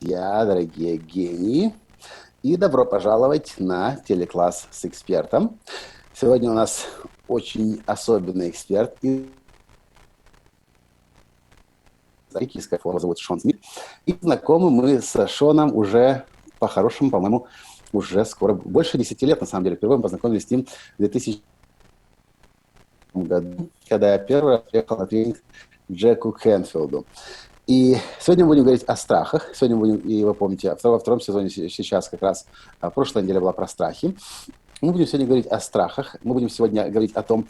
Дорогие гении, и добро пожаловать на телекласс с экспертом. Сегодня у нас очень особенный эксперт из киевской формы, зовут Шон Смит. И знакомы мы с Шоном уже по-хорошему, по-моему, уже скоро, больше 10 лет, на самом деле. Впервые мы познакомились с ним в 2000 году, когда я первый раз приехал на тренинг к Джеку Кенфилду. И сегодня мы будем говорить о страхах. Сегодня мы будем, и вы помните, во втором сезоне сейчас как раз, прошлая неделя была про страхи. Мы будем сегодня говорить о страхах. Мы будем сегодня говорить о том,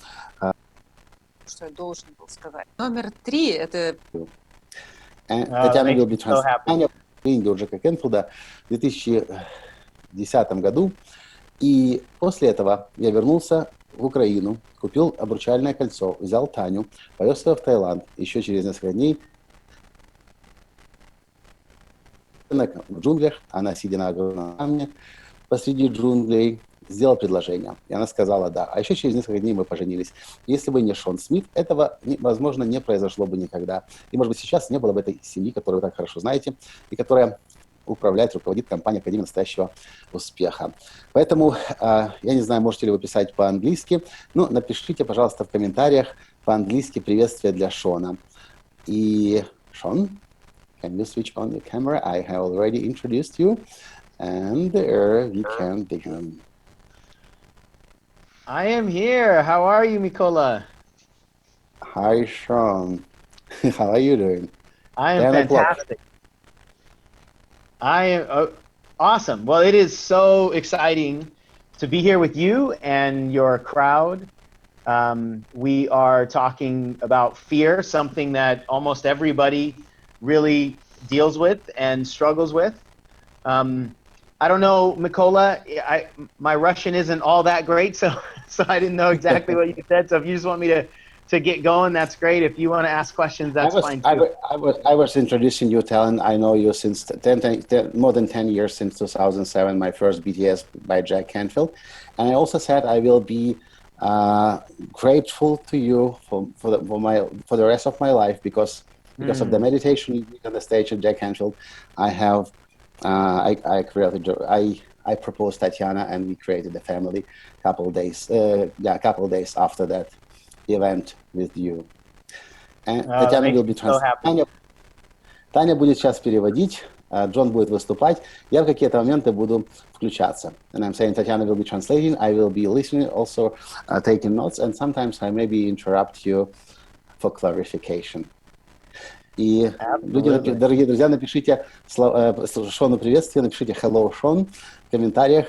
что я должен был сказать. Номер 3 – это... Татьяна will be translating у Джека Кенфилда в 2010 году. И после этого я вернулся в Украину, купил обручальное кольцо, взял Таню, повез ее в Таиланд. Еще через несколько дней в джунглях, она, сидя на огромном камне посреди джунглей, сделала предложение. И она сказала «да». А еще через несколько дней мы поженились. Если бы не Шон Смит, этого, возможно, не произошло бы никогда. И, может быть, сейчас не было бы этой семьи, которую вы так хорошо знаете, и которая управляет, руководит компанией Академии настоящего успеха. Поэтому, я не знаю, можете ли вы писать по-английски, но напишите, пожалуйста, в комментариях по-английски приветствие для Шона. И Шон, can you switch on your camera? I have already introduced you, and we can begin. I am here. How are you, Mikola? Hi, Sean. How are you doing? I am fantastic. I am awesome. Well, it is so exciting to be here with you and your crowd. We are talking about fear, something that almost everybody really deals with and struggles with. I don't know, Mikola, my Russian isn't all that great, so I didn't know exactly what you said. So if you just want me to get going, that's great. If you want to ask questions, that's fine too. I was introducing you, Talon. I know you since more than 10 years, since 2007, my first BTS by Jack Canfield. And I also said I will be grateful to you for the rest of my life because of the meditation on the stage of Jack Canfield. I have I proposed Tatiana and we created a family a couple of days after that event with you. And Tatiana will be translating. Таня будет сейчас переводить, Джон будет выступать, я в какие-то моменты буду включаться. And I'm saying Tatiana will be translating, I will be listening, also taking notes, and sometimes I maybe interrupt you for clarification. И, люди, дорогие друзья, напишите Шону приветствие, напишите hello, Sean в комментариях.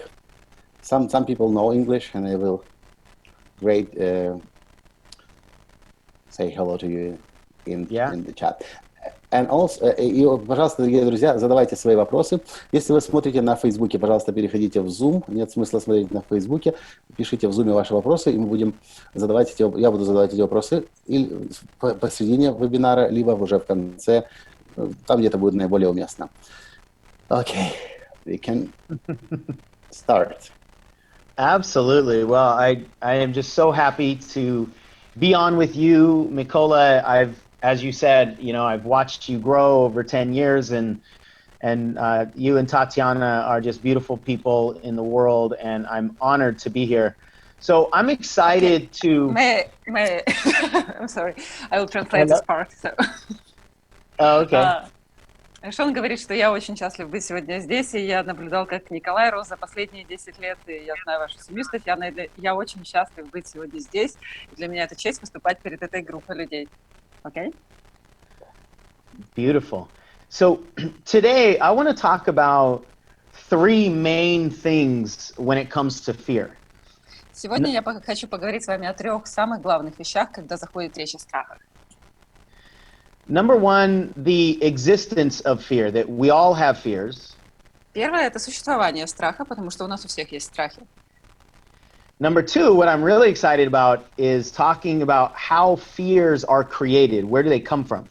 Some people know English, and I will say hello to you in the chat. And also, и, пожалуйста, дорогие друзья, задавайте свои вопросы. Если вы смотрите на Фейсбуке, пожалуйста, переходите в Zoom. Нет смысла смотреть на Фейсбуке. Пишите в Zoom ваши вопросы, и мы будем я буду задавать эти вопросы или посередине вебинара, либо уже в конце, там где-то будет наиболее уместно. Okay, we can start. Absolutely. Well, I am just so happy to be on with you, Mikola. As you said, I've watched you grow over 10 years, and you and Tatiana are just beautiful people in the world, and I'm honored to be here. So I'm excited to... May I'm sorry, I will translate this part. So. Oh, okay. Шон говорит, что я очень счастлив быть сегодня здесь, и я наблюдал, как Николай рос за последние 10 лет, и я знаю вашу семью с Татьяной, я очень счастлив быть сегодня здесь, и для меня это честь выступать перед этой группой людей. Okay? Beautiful. So today I want to talk about 3 main things when it comes to fear. Сегодня я хочу поговорить с вами о 3 самых главных вещах, когда заходит речь о страхах. Number 1, the existence of fear, that we all have fears. Первое – это существование страха, потому что у нас у всех есть страхи. Number 2, what I'm really excited about is talking about how fears are created. Where do they come from?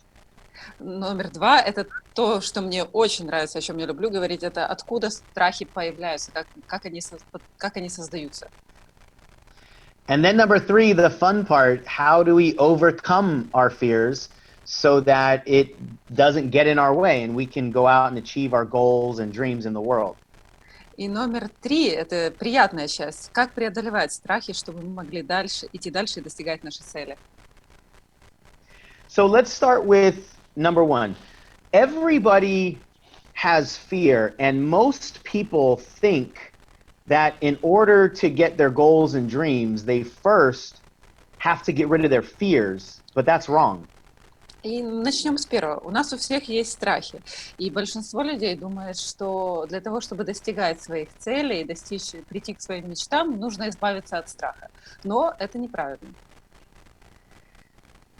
Номер 2 – это то, что мне очень нравится, о чем я люблю говорить, это откуда страхи появляются, как они создаются. And then number 3, the fun part, how do we overcome our fears so that it doesn't get in our way and we can go out and achieve our goals and dreams in the world. И номер 3 – это приятная часть. Как преодолевать страхи, чтобы мы могли идти дальше и достигать нашей цели? So let's start with number 1. Everybody has fear, and most people think that in order to get their goals and dreams, they first have to get rid of their fears, but that's wrong. И начнем с первого. У нас у всех есть страхи. И большинство людей думает, что для того, чтобы достигать своих целей, прийти к своим мечтам, нужно избавиться от страха. Но это неправильно.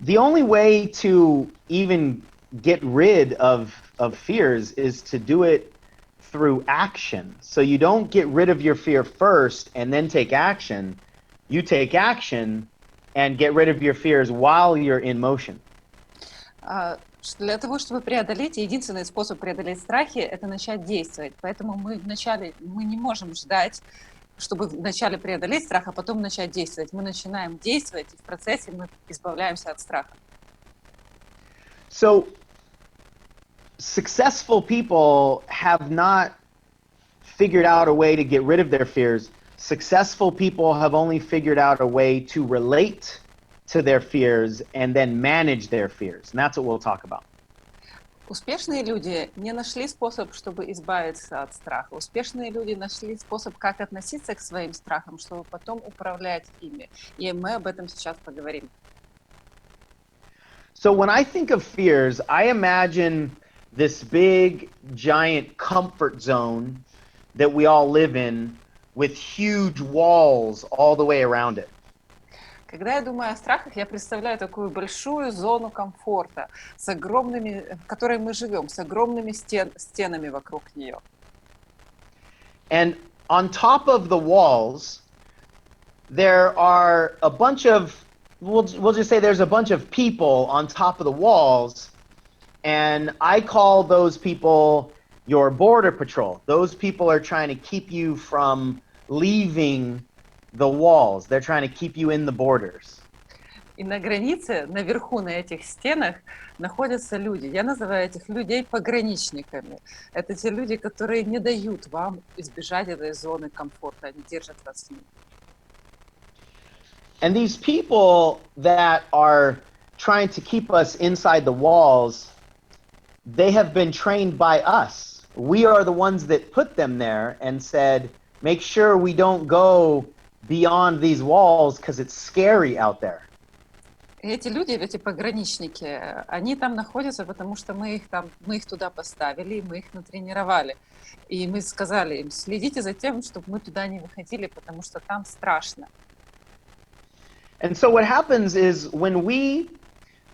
The only way to even get rid of fears is to do it through action. So you don't get rid of your fear first and then take action. You take action and get rid of your fears while you're in motion. Для того, чтобы преодолеть, единственный способ преодолеть страхи – это начать действовать. Поэтому мы не можем ждать, чтобы вначале преодолеть страх, а потом начать действовать. Мы начинаем действовать, и в процессе мы избавляемся от страха. So, successful people have not figured out a way to get rid of their fears. Successful people have only figured out a way to relate to their fears and then manage their fears. And that's what we'll talk about. Успешные люди не нашли способ, чтобы избавиться от страха. Успешные люди нашли способ, как относиться к своим страхам, чтобы потом управлять ими. И мы об этом сейчас поговорим. So when I think of fears, I imagine this big, giant comfort zone that we all live in with huge walls all the way around it. Когда я думаю о страхах, я представляю такую большую зону комфорта, в которой мы живем, с огромными стенами вокруг нее. And on top of the walls, there are a bunch of, we'll just say there's a bunch of people on top of the walls, and I call those people your border patrol. Those people are trying to keep you from leaving the walls. They're trying to keep you in the borders. И на границе, наверху, на этих стенах, находятся люди. Я называю этих людей пограничниками. Это те люди, которые не дают вам избежать этой зоны комфорта. Они держат вас в ней. And these people that are trying to keep us inside the walls, they have been trained by us. We are the ones that put them there and said, make sure we don't go beyond these walls because it's scary out there. Эти люди, эти пограничники, они там находятся, потому что мы их туда поставили, мы их натренировали. И мы сказали им, следите за тем, чтобы мы туда не выходили, потому что там страшно. And so what happens is when we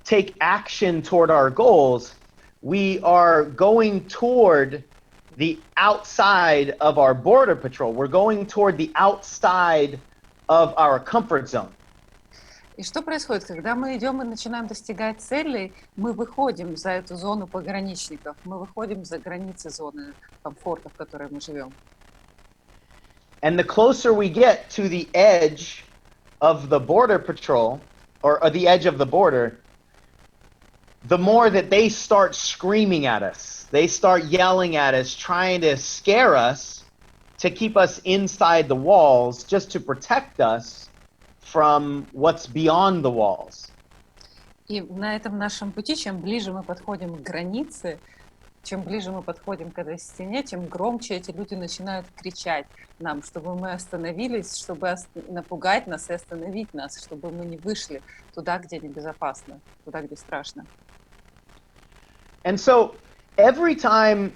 take action toward our goals, we are going toward the outside of our border patrol. We're going toward the outside of our comfort zone. И что происходит, когда мы идем и начинаем достигать целей, мы выходим за эту зону пограничников, мы выходим за границы зоны комфорта, в которой мы живем. And the closer we get to the edge of the border patrol, or the edge of the border, the more that they start screaming at us. They start yelling at us, trying to scare us, to keep us inside the walls, just to protect us from what's beyond the walls. И на этом нашем пути, чем ближе мы подходим к границе, чем ближе мы подходим к этой стене, тем громче эти люди начинают кричать нам, чтобы мы остановились, чтобы напугать нас и остановить нас, чтобы мы не вышли туда, где небезопасно, туда, где страшно. And so every time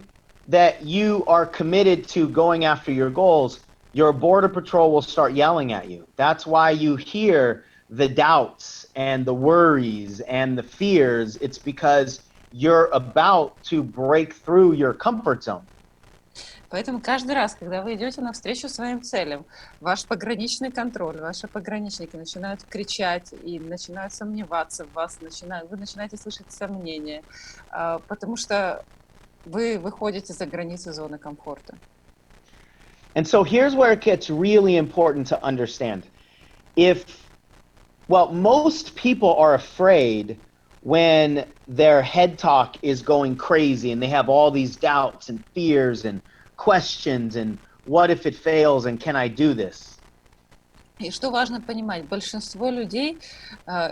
that you are committed to going after your goals, your border patrol will start yelling at you. That's why you hear the doubts and the worries and the fears. It's because you're about to break through your comfort zone. Поэтому каждый раз, когда вы идете навстречу своим целям, ваш пограничный контроль, ваши пограничники начинают кричать и начинают сомневаться в вас, вы начинаете слышать сомнения, потому что вы выходите за границы зоны комфорта. And so here's where it gets really important to understand. Most people are afraid when their head talk is going crazy and they have all these doubts and fears and questions and what if it fails and can I do this? И что важно понимать, большинство людей,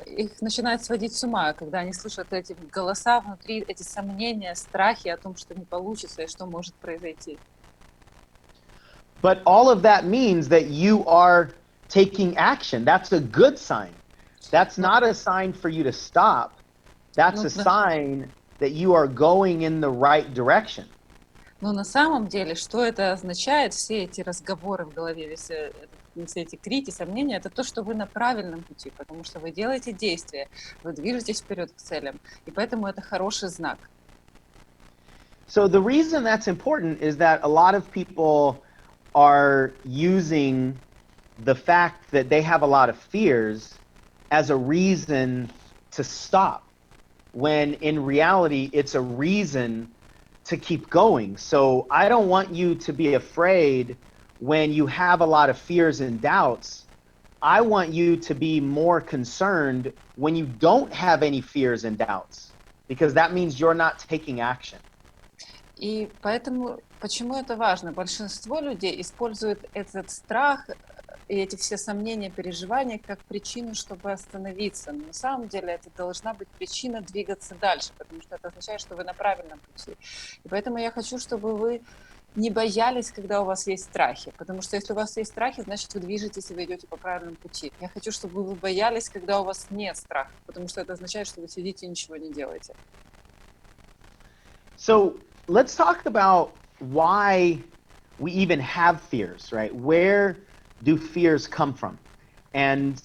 их начинает сводить с ума, когда они слышат эти голоса внутри, эти сомнения, страхи о том, что не получится и что может произойти. But all of that means that you are taking action. That's a good sign. That's not a sign for you to stop. That's a sign that you are going in the right direction. Но на самом деле, что это означает, все эти разговоры в голове, все эти крики, сомнения, это то, что вы на правильном пути, потому что вы делаете действия, вы движетесь вперед к целям, и поэтому это хороший знак. So the reason that's important is that a lot of people are using the fact that they have a lot of fears as a reason to stop, when in reality it's a reason to keep going. So I don't want you to be afraid when you have a lot of fears and doubts. I want you to be more concerned when you don't have any fears and doubts, because that means you're not taking action. И поэтому, почему это важно? Большинство людей используют этот страх и эти все сомнения, переживания как причину, чтобы остановиться. Но на самом деле это должна быть причина двигаться дальше, потому что это означает, что вы на правильном пути. И поэтому я хочу, чтобы вы не боялись, когда у вас есть страхи, потому что если у вас есть страхи, значит, вы движетесь и вы идете по правильному пути. Я хочу, чтобы вы боялись, когда у вас нет страха, потому что это означает, что вы сидите и ничего не делаете. So let's talk about why we even have fears, right? Where do fears come from? And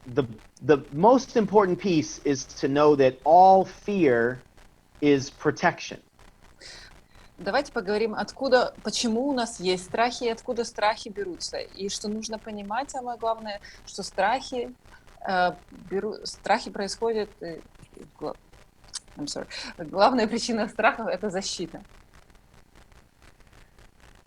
the most important piece is to know that all fear is protection. Давайте поговорим, откуда, почему у нас есть страхи и откуда страхи берутся. И что нужно понимать, самое главное, что страхи происходят... Главная причина страхов – это защита.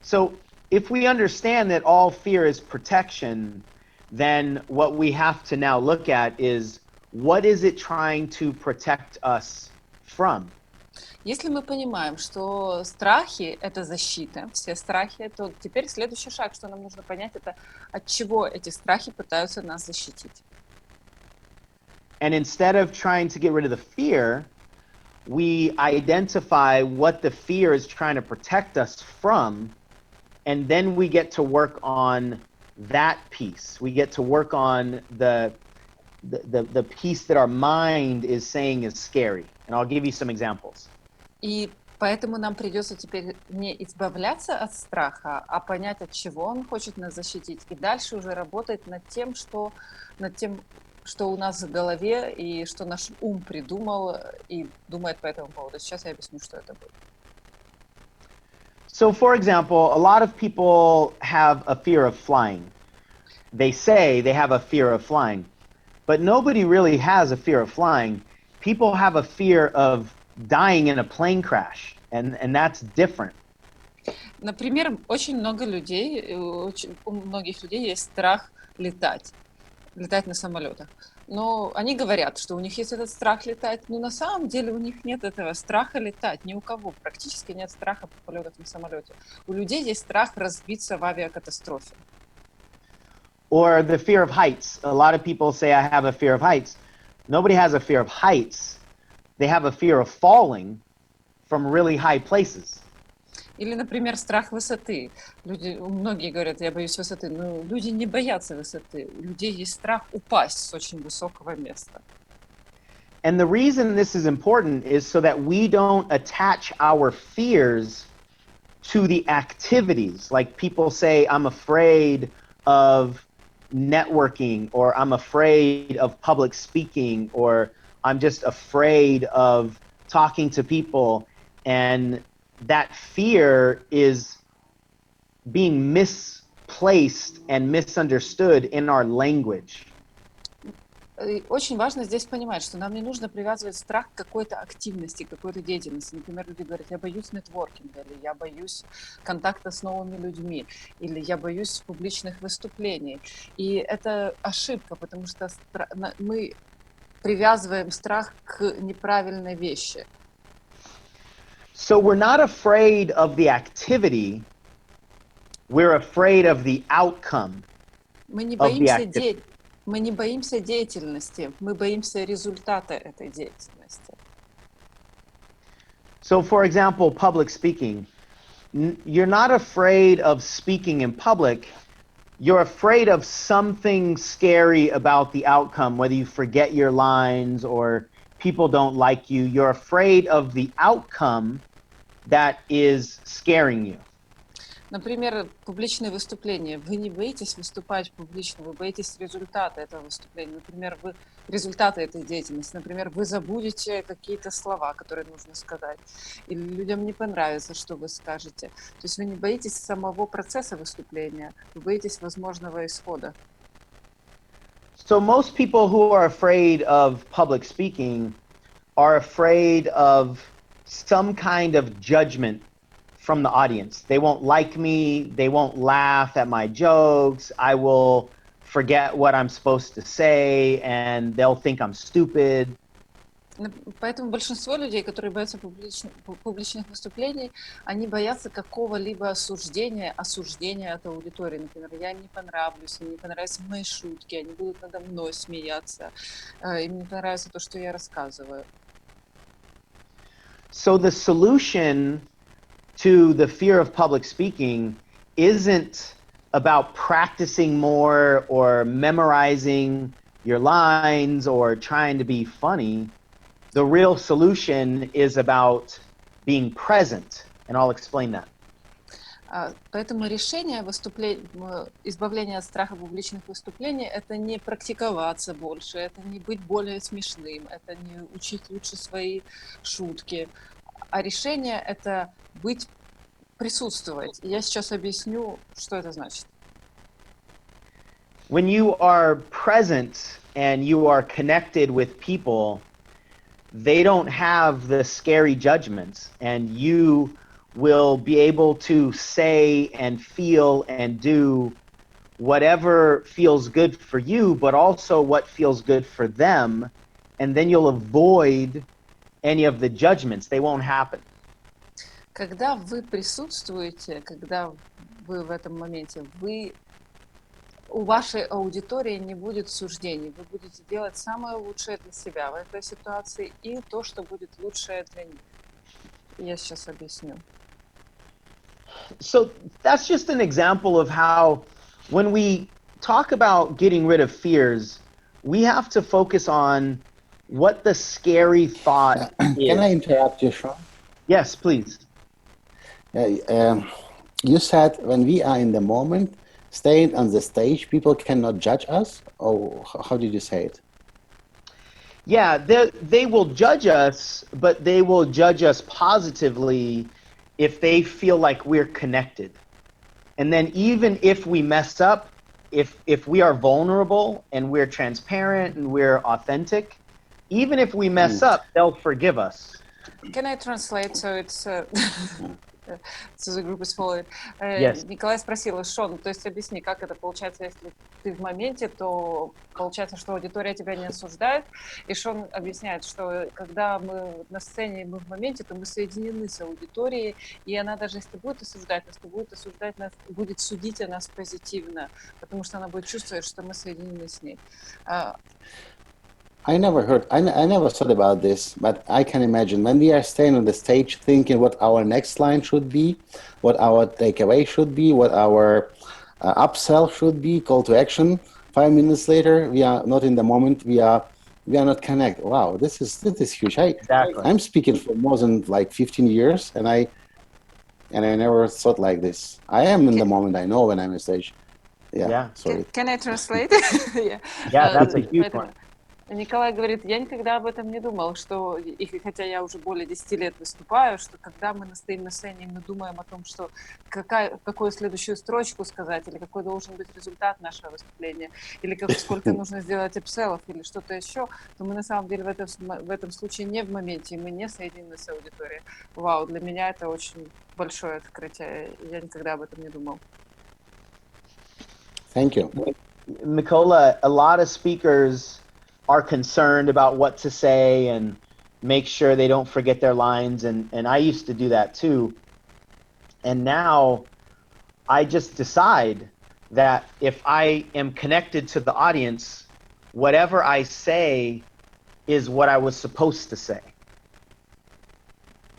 So if we understand that all fear is protection, then what we have to now look at is, what is it trying to protect us from? Если мы понимаем, что страхи – это защита, все страхи, то теперь следующий шаг, что нам нужно понять, это от чего эти страхи пытаются нас защитить. And instead of trying to get rid of the fear, we identify what the fear is trying to protect us from, and then we get to work on that piece. We get to work on the piece that our mind is saying is scary. And I'll give you some examples. И поэтому нам придется теперь не избавляться от страха, а понять, от чего он хочет нас защитить, и дальше уже работать над тем, что у нас в голове и что наш ум придумал и думает по этому поводу. Сейчас я объясню, что это будет. So, for example, a lot of people have a fear of flying. They say they have a fear of flying, but nobody really has a fear of flying. People have a fear of dying in a plane crash, and that's different. Например, очень много людей, у многих людей есть страх летать на самолетах. Но они говорят, что у них есть этот страх летать, но на самом деле у них нет этого страха летать, ни у кого. Практически нет страха полетов на самолете. У людей есть страх разбиться в авиакатастрофе. Or the fear of heights. A lot of people say, I have a fear of heights. Nobody has a fear of heights. They have a fear of falling from really high places. Или, например, страх высоты. Многие говорят, я боюсь высоты, но люди не боятся высоты. У людей есть страх упасть с очень высокого места. And the reason this is important is so that we don't attach our fears to the activities. Like people say, I'm afraid of networking, or I'm afraid of public speaking, or I'm just afraid of talking to people. And that fear is being misplaced and misunderstood in our language. Очень важно здесь понимать, что нам не нужно привязывать страх к какой-то активности, какой-то деятельности. Например, люди говорят, я боюсь нетворкинга, или я боюсь контакта с новыми людьми, или я боюсь публичных выступлений. И это ошибка, потому что мы привязываем страх к неправильной вещи. So we're not afraid of the activity, we're afraid of the outcome Мы не of the боимся activity. мы не боимся деятельности, мы боимся результата этой деятельности. So for example, public speaking. You're not afraid of speaking in public. You're afraid of something scary about the outcome, whether you forget your lines or people don't like you. You're afraid of the outcome that is scaring you. Например, публичные выступления. Вы не боитесь выступать публично, вы боитесь результата этого выступления. Например, результата этой деятельности. Например, вы забудете какие-то слова, которые нужно сказать. Или людям не понравится, что вы скажете. То есть вы не боитесь самого процесса выступления, вы боитесь возможного исхода. So most people who are afraid of public speaking are afraid of some kind of judgment from the audience. They won't like me, they won't laugh at my jokes, I will forget what I'm supposed to say, and they'll think I'm stupid. Поэтому большинство людей, которые боятся публичных выступлений, они боятся какого-либо осуждения от аудитории. Например, я им не понравлюсь, им не понравятся мои шутки, они будут надо мной смеяться, им не понравится то, что я рассказываю. So the solution to the fear of public speaking isn't about practicing more or memorizing your lines or trying to be funny. The real solution is about being present, and I'll explain that. Поэтому решение избавления от страха публичных выступлений – это не практиковаться больше, это не быть более смешным, это не учить лучше свои шутки, а решение – это присутствовать. Я сейчас объясню, что это значит. When you are present and you are connected with people, they don't have the scary judgments, and you will be able to say and feel and do whatever feels good for you, but also what feels good for them, and then you'll avoid any of the judgments. They won't happen. Когда вы присутствуете, когда вы в этом моменте, у вашей аудитории не будет суждений. Вы будете делать самое лучшее для себя в этой ситуации и то, что будет лучшее для них. Я сейчас объясню. So that's just an example of how when we talk about getting rid of fears, we have to focus on what the scary thought is. Can I interrupt you, Sean? Yes, please. You said when we are in the moment, staying on the stage, people cannot judge us? Or how did you say it? Yeah, they will judge us, but they will judge us positively if they feel like we're connected. And then even if we mess up, if we are vulnerable and we're transparent and we're authentic, even if we mess up, they'll forgive us. Can I translate so it's so the group is following? Yes. Николай спросил, Шон, то есть объясни, как это получается, если ты в моменте, то получается, что аудитория тебя не осуждает. И Шон объясняет, что когда мы на сцене, мы в моменте, то мы соединены с аудиторией, и она даже если будет осуждать нас, то будет судить о нас позитивно, потому что она будет чувствовать, что мы соединены с ней. I never thought about this, but I can imagine when we are staying on the stage thinking what our next line should be, what our takeaway should be, what our upsell should be, call to action. 5 minutes later, we are not in the moment, we are not connected. Wow, this is huge. Exactly. I'm speaking for more than like 15 years, and I never thought like this. I am in the moment, I know when I'm on stage. Yeah. Sorry. Can I translate? Yeah, that's a huge one. Николай говорит, я никогда об этом не думал, что, хотя я уже более 10 лет выступаю, что когда мы стоим на сцене, мы думаем о том, что какую следующую строчку сказать, или какой должен быть результат нашего выступления, или сколько нужно сделать апселлов, или что-то еще, то мы на самом деле в этом случае не в моменте, и мы не соединены с аудиторией. Вау, для меня это очень большое открытие, я никогда об этом не думал. Thank you. Mikola, a lot of speakers are concerned about what to say and make sure they don't forget their lines. And I used to do that too. And now I just decide that if I am connected to the audience, whatever I say is what I was supposed to say.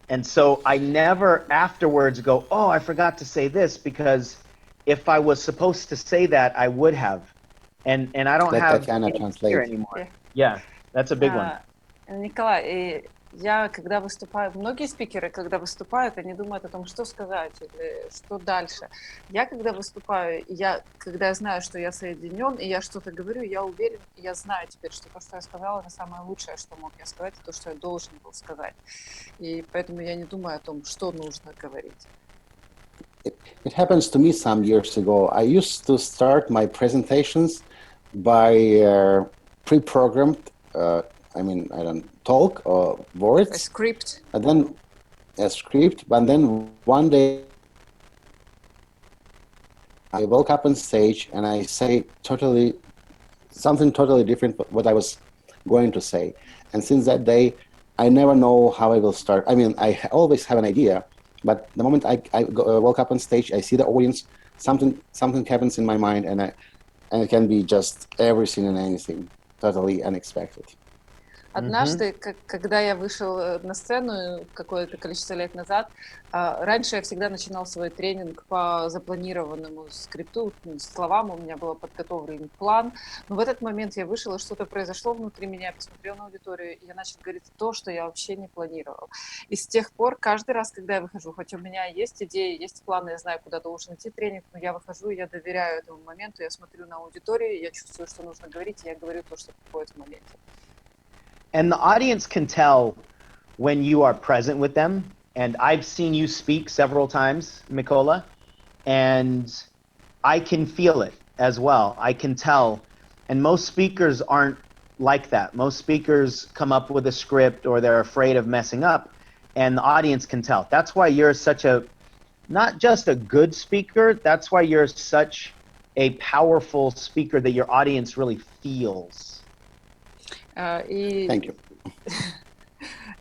And so I never afterwards go, oh, I forgot to say this, because if I was supposed to say that, I would have. And I don't That have cannot any translate. fear anymore. Yeah. Yeah, that's a big one. Николай, я когда выступаю, многие спикеры, когда выступают, они думают о том, что сказать или что дальше. Я когда выступаю, когда я знаю, что я соединен, и я что-то говорю, я уверен, я знаю теперь, что то, что я сказала, это самое лучшее, что мог я сказать, и то, что я должен был сказать. И поэтому я не думаю о том, что нужно говорить. It happens to me some years ago. I used to start my presentations by pre-programmed, I don't talk or words. A script. And then a script, but then one day I woke up on stage and I say something totally different from what I was going to say. And since that day, I never know how I will start. I always have an idea, but the moment I woke up on stage, I see the audience, something happens in my mind, and it can be just everything and anything, totally unexpected. Однажды, когда я вышел на сцену какое-то количество лет назад, раньше я всегда начинал свой тренинг по запланированному скрипту, словам, у меня был подготовлен план, но в этот момент я вышел, и что-то произошло внутри меня, я посмотрел на аудиторию, и я начал говорить то, что я вообще не планировал. И с тех пор, каждый раз, когда я выхожу, хоть у меня есть идеи, есть планы, я знаю, куда должен идти тренинг, но я выхожу, и я доверяю этому моменту, я смотрю на аудиторию, я чувствую, что нужно говорить, и я говорю то, что приходит в моменте. And the audience can tell when you are present with them. And I've seen you speak several times, Mikola, and I can feel it as well. I can tell. And most speakers aren't like that. Most speakers come up with a script or they're afraid of messing up, and the audience can tell. That's why you're not just a good speaker, that's why you're such a powerful speaker that your audience really feels. Thank you.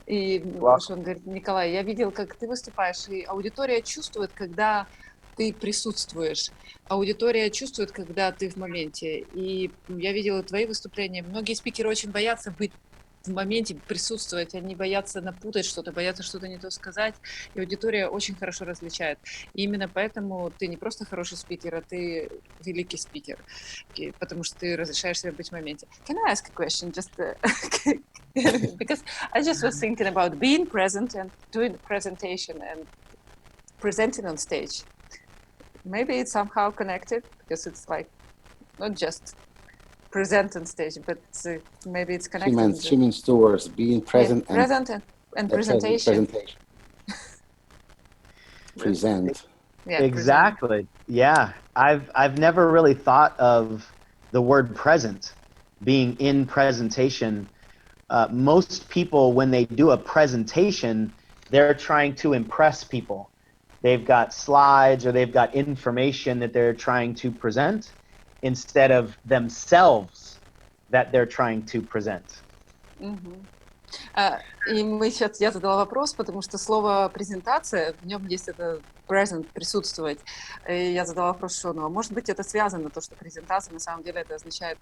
И он говорит, Николай, я видел, как ты выступаешь, и аудитория чувствует, когда ты присутствуешь. Аудитория чувствует, когда ты в моменте. И я видела твои выступления. Многие спикеры очень боятся быть в моменте, присутствовать. Они боятся напутать что-то, боятся что-то не то сказать. И аудитория очень хорошо различает. И именно поэтому ты не просто хороший спикер, а ты великий спикер. Потому что ты разрешаешь себе быть в моменте. Can I ask a question? Just because I just was thinking about being present and doing the presentation and presenting on stage. Maybe it's somehow connected because it's like not just present on stage, but maybe it's connected. She means two words: being present, yeah, present and presentation. Present. Yeah, exactly. Present. Yeah, I've never really thought of the word present being in presentation. Most people, when they do a presentation, they're trying to impress people. They've got slides or they've got information that they're trying to present instead of themselves that they're trying to present. И я задала вопрос, потому что слово презентация, в нем есть это present, присутствовать. И я задала вопрос Шону, а может быть это связано, то, что презентация на самом деле это означает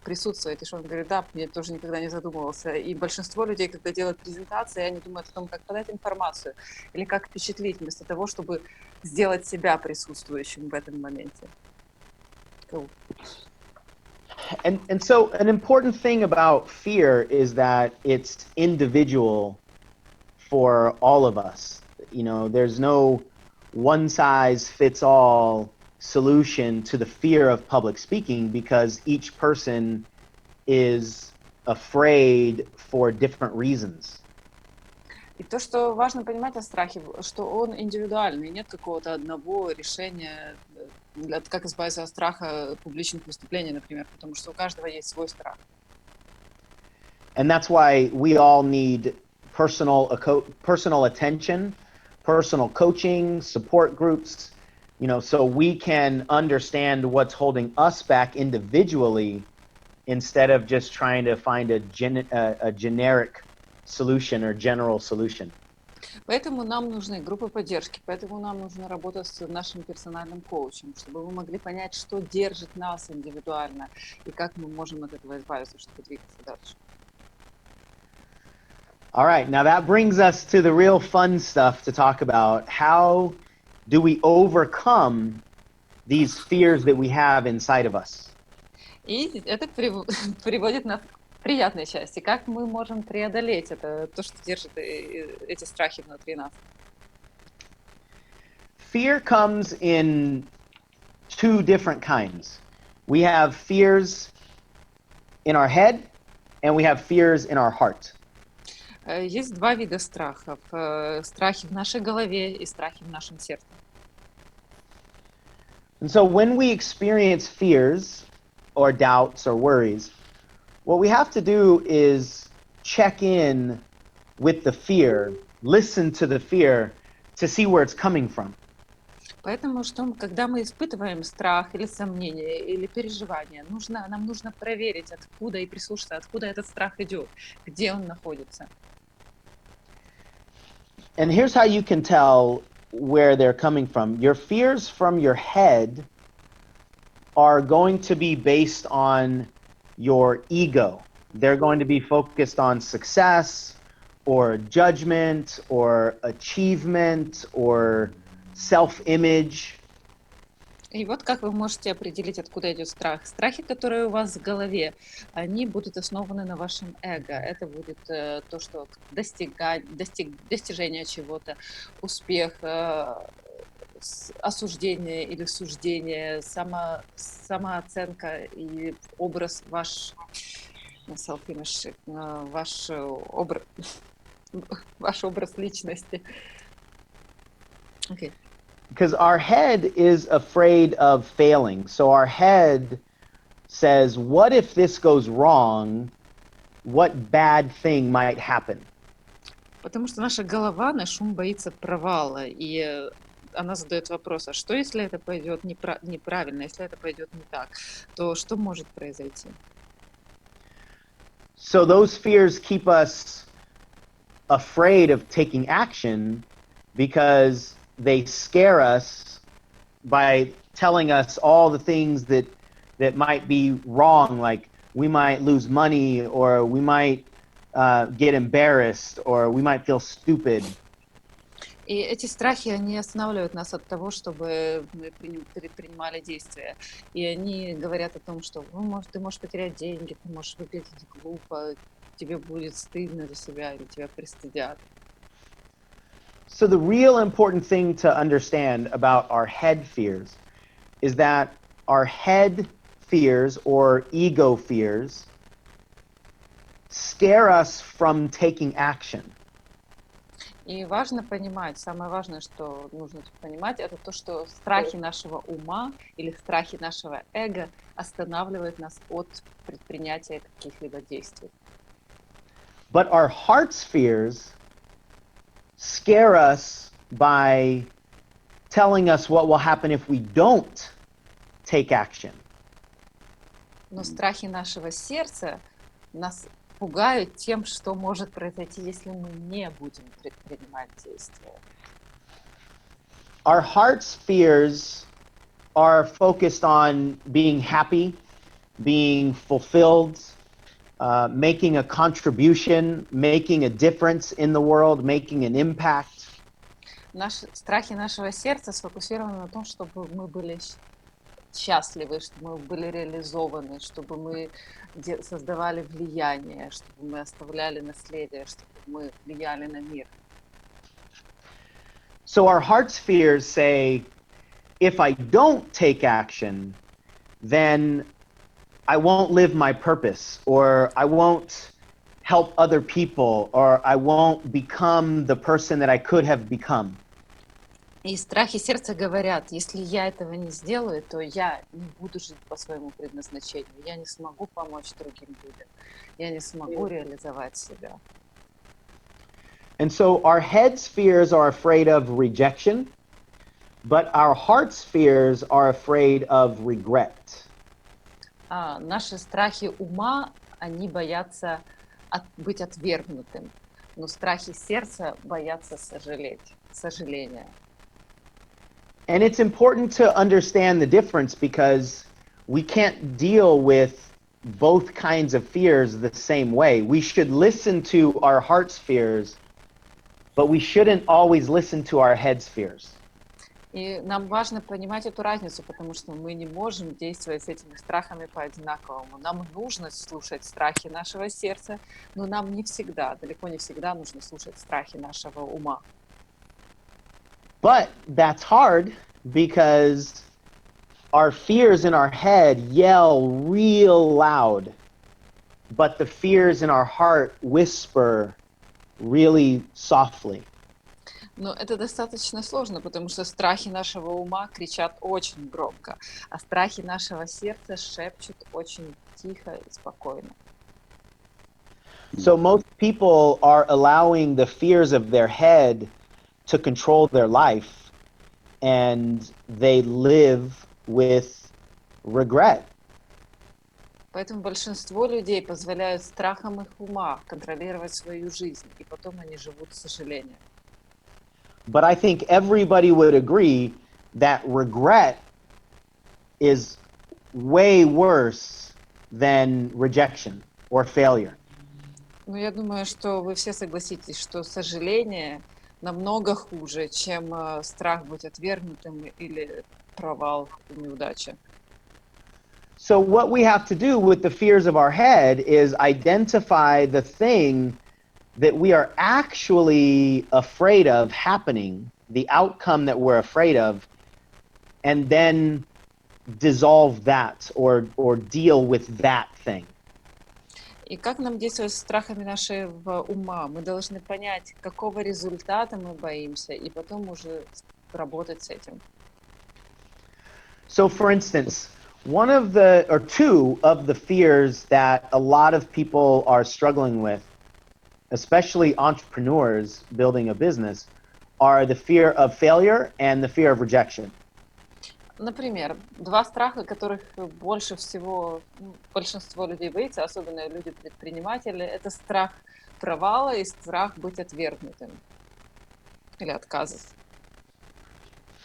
присутствовать. И Шон говорит, да, мне тоже никогда не задумывался. И большинство людей, когда делают презентации, они думают о том, как подать информацию или как впечатлить, вместо того, чтобы сделать себя присутствующим в этом моменте. Cool. And so an important thing about fear is that it's individual for all of us. You know, there's no one size fits all solution to the fear of public speaking because each person is afraid for different reasons. И то, что важно понимать о страхе, что он индивидуальный, нет какого-то одного решения, как избавиться от страха публичных выступлений, например, потому что у каждого есть свой страх. And that's why we all need personal attention, personal coaching, support groups, you know, so we can understand what's holding us back individually instead of just trying to find a generic solution or general solution. Поэтому нам нужны группы поддержки, поэтому нам нужна работа с нашим персональным коучем, чтобы мы могли понять, что держит нас индивидуально и как мы можем от этого избавиться, чтобы двигаться дальше. All right, now that brings us to the real fun stuff to talk about. How do we overcome these fears that we have inside of us? И это приводит нас к приятной части. Как мы можем преодолеть это, то, что держит эти страхи внутри нас? Fear comes in two different kinds. We have fears in our head, and we have fears in our heart. Есть два вида страхов. Страхи в нашей голове и страхи в нашем сердце. And so when we experience fears or doubts or worries, what we have to do is check in with the fear, listen to the fear to see where it's coming from. Поэтому, когда мы испытываем страх или сомнение, или переживание, нам нужно проверить, откуда и прислушаться, откуда этот страх идет, где он находится. And here's how you can tell where they're coming from. Your fears from your head are going to be based on your ego. They're going to be focused on success or judgment or achievement or self-image. И вот как вы можете определить, откуда идет страх. Страхи, которые у вас в голове, они будут основаны на вашем эго. Это будет то, что достижение чего-то, успех, осуждение или суждение, самооценка и образ ваш self-image, ваш образ личности. Okay. Because our head is afraid of failing. So our head says, what if this goes wrong? What bad thing might happen? Потому что наша голова, наш ум боится провала, и она задает вопрос, а что если это пойдет неправильно, если это пойдет не так, то что может произойти? So those fears keep us afraid of taking action because they scare us by telling us all the things that might be wrong, like we might lose money, or we might get embarrassed, or we might feel stupid. И эти страхи, они останавливают нас от того, чтобы мы предпринимали действия. И они говорят о том, что ты можешь потерять деньги, ты можешь выглядеть глупо, тебе будет стыдно за себя, или тебя пристыдят. So the real important thing to understand about our head fears is that our head fears or ego fears scare us from taking action. И важно понимать, самое важное, что нужно понимать, это то, что страхи нашего ума или страхи нашего эго останавливают нас от предпринятия каких-либо действий. But our heart's fears scare us by telling us what will happen if we don't take action. Но страхи нашего сердца нас пугают тем, что может произойти, если мы не будем предпринимать действия. Our heart's fears are focused on being happy, being fulfilled, making a contribution, making a difference in the world, making an impact. Страхи нашего сердца сфокусированы на том, чтобы мы были счастливы, чтобы мы были реализованы, чтобы мы создавали влияние, чтобы мы оставляли наследие, чтобы мы влияли на мир. So our heart's fears say, if I don't take action, then I won't live my purpose, or I won't help other people, or I won't become the person that I could have become. И страхи сердца говорят, если я этого не сделаю, то я не буду жить по своему предназначению, я не смогу помочь другим людям, я не смогу реализовать себя. And so our head's fears are afraid of rejection, but our heart's fears are afraid of regret. Наши страхи ума, они боятся быть отвергнутым, но страхи сердца боятся сожаления. And it's important to understand the difference because we can't deal with both kinds of fears the same way. We should listen to our heart's fears, but we shouldn't always listen to our head's fears. И нам важно понимать эту разницу, потому что мы не можем действовать с этими страхами по-одинаковому. Нам нужно слушать страхи нашего сердца, но нам не всегда, далеко не всегда нужно слушать страхи нашего ума. But that's hard because our fears in our head yell real loud, but the fears in our heart whisper really softly. Но это достаточно сложно, потому что страхи нашего ума кричат очень громко, а страхи нашего сердца шепчут очень тихо и спокойно. So most people are allowing the fears of their head to control their life, and they live with regret. Поэтому большинство людей позволяют страхам их ума контролировать свою жизнь, и потом они живут с сожалением. But I think everybody would agree that regret is way worse than rejection or failure. Но я думаю, что вы все согласитесь, что сожаление намного хуже, чем страх быть отвергнутым или провал, неудача. So what we have to do with the fears of our head is identify the thing that we are actually afraid of happening, the outcome that we're afraid of, and then dissolve that or deal with that thing. И как нам действовать с страхами нашего ума? Мы должны понять, какого результата мы боимся, и потом уже работать с этим. So for instance, one of the, or two of the fears that a lot of people are struggling with, especially entrepreneurs building a business, are the fear of failure and the fear of rejection. Например, два страха, которых больше всего большинство людей боится, особенно люди-предприниматели, это страх провала и страх быть отвергнутым или отказа.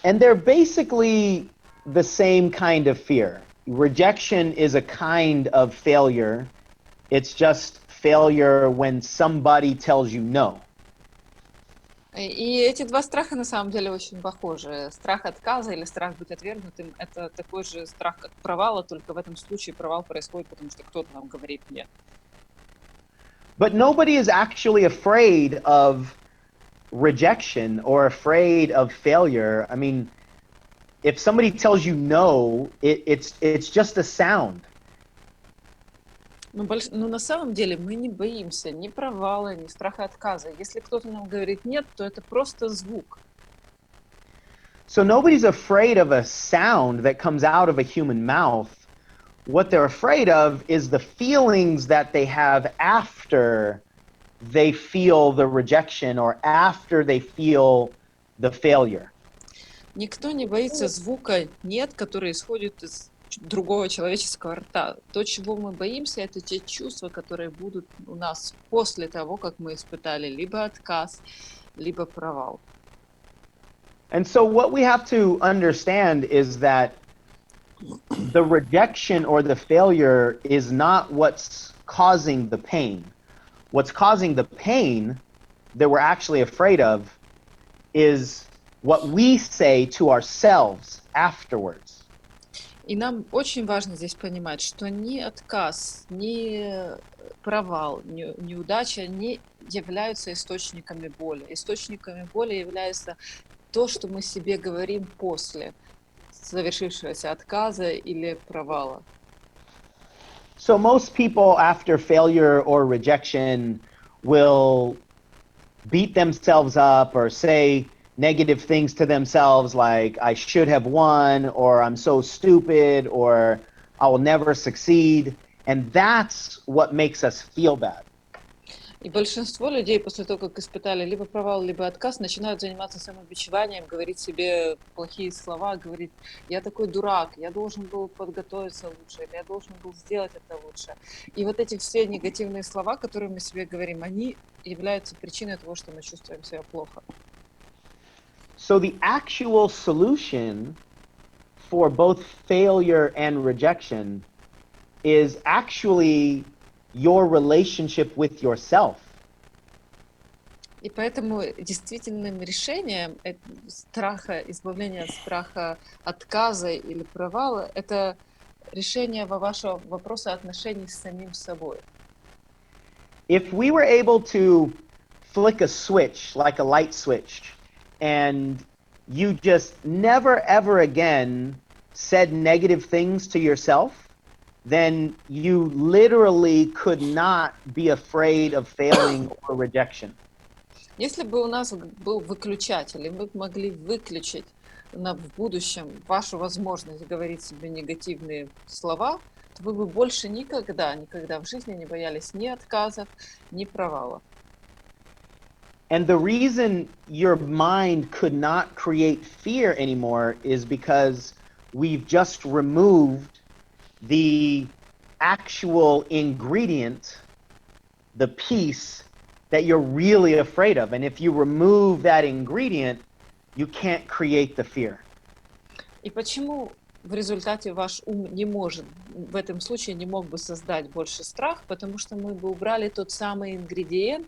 And they're basically the same kind of fear. Rejection is a kind of failure. It's just failure when somebody tells you no. И эти два страха на самом деле очень похожи. Страх отказа или страх быть отвергнутым — это такой же страх, как провала, только в этом случае провал происходит, потому что кто-то нам говорит «нет». But nobody is actually afraid of rejection or afraid of failure. I mean, if somebody tells you no, it's just a sound. Но на самом деле мы не боимся ни провала, ни страха отказа. Если кто-то нам говорит «нет», то это просто звук. So nobody's afraid of a sound that comes out of a human mouth. What they're afraid of is the feelings that they have after they feel the rejection or after they feel the failure. Никто не боится звука «нет», который исходит из другого человеческого рта. То, чего мы боимся, это те чувства, которые будут у нас после того, как мы испытали либо отказ, либо провал. And so what we have to understand is that the rejection or the failure is not what's causing the pain. What's causing the pain that we're actually afraid of is what we say to ourselves afterwards. И нам очень важно здесь понимать, что ни отказ, ни провал, ни неудача не являются источниками боли. Источниками боли является то, что мы себе говорим после совершившегося отказа или провала. So most people after failure or rejection will beat themselves up or say negative things to themselves like I should have won or I'm so stupid or I will never succeed, and that's what makes us feel bad. И большинство людей после того, как испытали либо провал, либо отказ, начинают заниматься самобичеванием, говорить себе плохие слова, говорить: я такой дурак, я должен был подготовиться лучше, или я должен был сделать это лучше. И вот эти все негативные слова, которые мы себе говорим, они являются причиной того, что мы чувствуем себя плохо. So the actual solution for both failure and rejection is actually your relationship with yourself. И поэтому действительным решением страха, избавления от страха отказа или провала, это решение вашего вопроса отношений с самим собой. If we were able to flick a switch, like a light switch, and you just never ever again said negative things to yourself, then you literally could not be afraid of failing or rejection. Если бы у нас был выключатель, и мы могли выключить в будущем вашу возможность говорить себе негативные слова, то вы бы больше никогда в жизни не боялись ни отказов, ни провала. And the reason your mind could not create fear anymore is because we've just removed the actual ingredient, the piece that you're really afraid of. And if you remove that ingredient, you can't create the fear. И почему в результате ваш ум не может, в этом случае не мог бы создать больше страх? Потому что мы бы убрали тот самый ингредиент,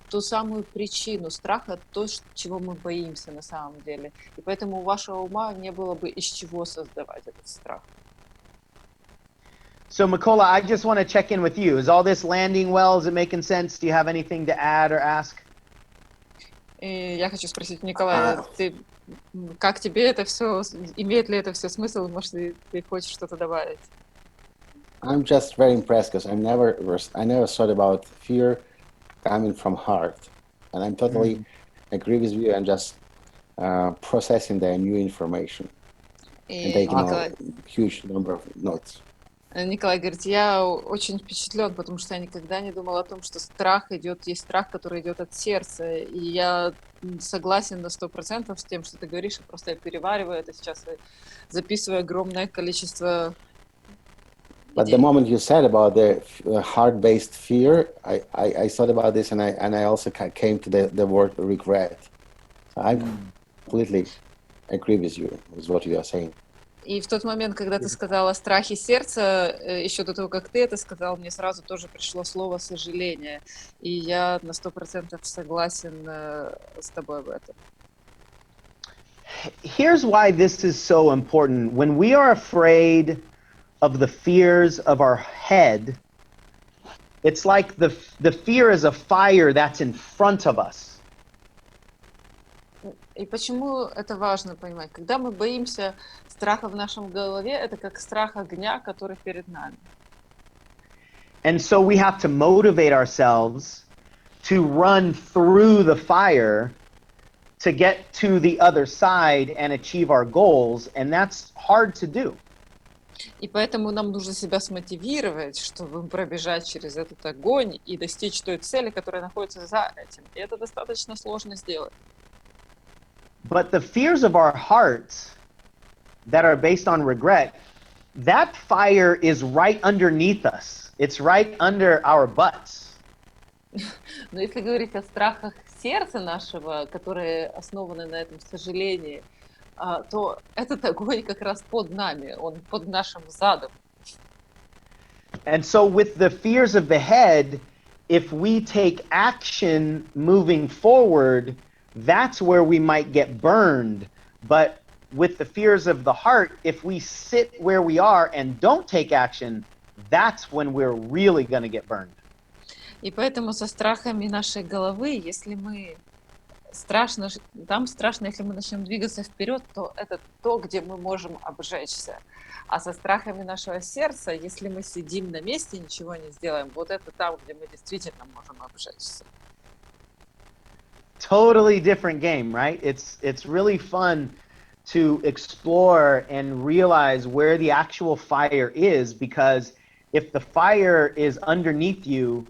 ту самую причину страха, то, чего мы боимся на самом деле. И поэтому у вашего ума не было бы из чего создавать этот страх. So, Mikola, I just want to check in with you. Is all this landing well? Is it making sense? Do you have anything to add or ask? И я хочу спросить, Николай, как тебе это все, имеет ли это все смысл? Может, ты хочешь что-то добавить? I'm just very impressed because I never thought about fear coming from heart, and I'm totally agree with you and just processing the new information and taking a huge number of notes. Николай говорит, я очень впечатлен, потому что я никогда не думал о том, что есть страх, который идет от сердца, и я согласен на 100% с тем, что ты говоришь, и просто я перевариваю это сейчас, и записываю огромное количество But the moment you said about the heart-based fear, I thought about this, and I also came to the word regret. So I completely agree with you with what you are saying. И в тот момент, когда ты сказал о страхе сердца, еще до того, как ты это сказал, мне сразу тоже пришло слово «сожаление». И я на 100% согласен с тобой в этом. Here's why this is so important. When we are afraid of the fears of our head, it's like the fear is a fire that's in front of us. И почему это важно понимать? Когда мы боимся страха в нашем голове, это как страх огня, который перед нами. And so we have to motivate ourselves to run through the fire to get to the other side and achieve our goals, and that's hard to do. И поэтому нам нужно себя смотивировать, чтобы пробежать через этот огонь и достичь той цели, которая находится за этим. И это достаточно сложно сделать. But the fears of our hearts that are based on regret, that fire is right underneath us. It's right under our butts. Но если говорить о страхах сердца нашего, которые основаны на этом сожалении, то этот огонь как раз под нами, он под нашим задом. And so with the fears of the head, if we take action moving forward, that's where we might get burned. But with the fears of the heart, if we sit where we are and don't take action, that's when we're really going to get burned. И поэтому со страхами нашей головы, если мы страшно, если мы начнем двигаться вперед, то это то, где мы можем обжечься. А со страхами нашего сердца, если мы сидим на месте и ничего не сделаем, вот это там, где мы действительно можем обжечься. Totally different game, right? It's really fun to explore and realize where the actual fire is, because if the fire is underneath you,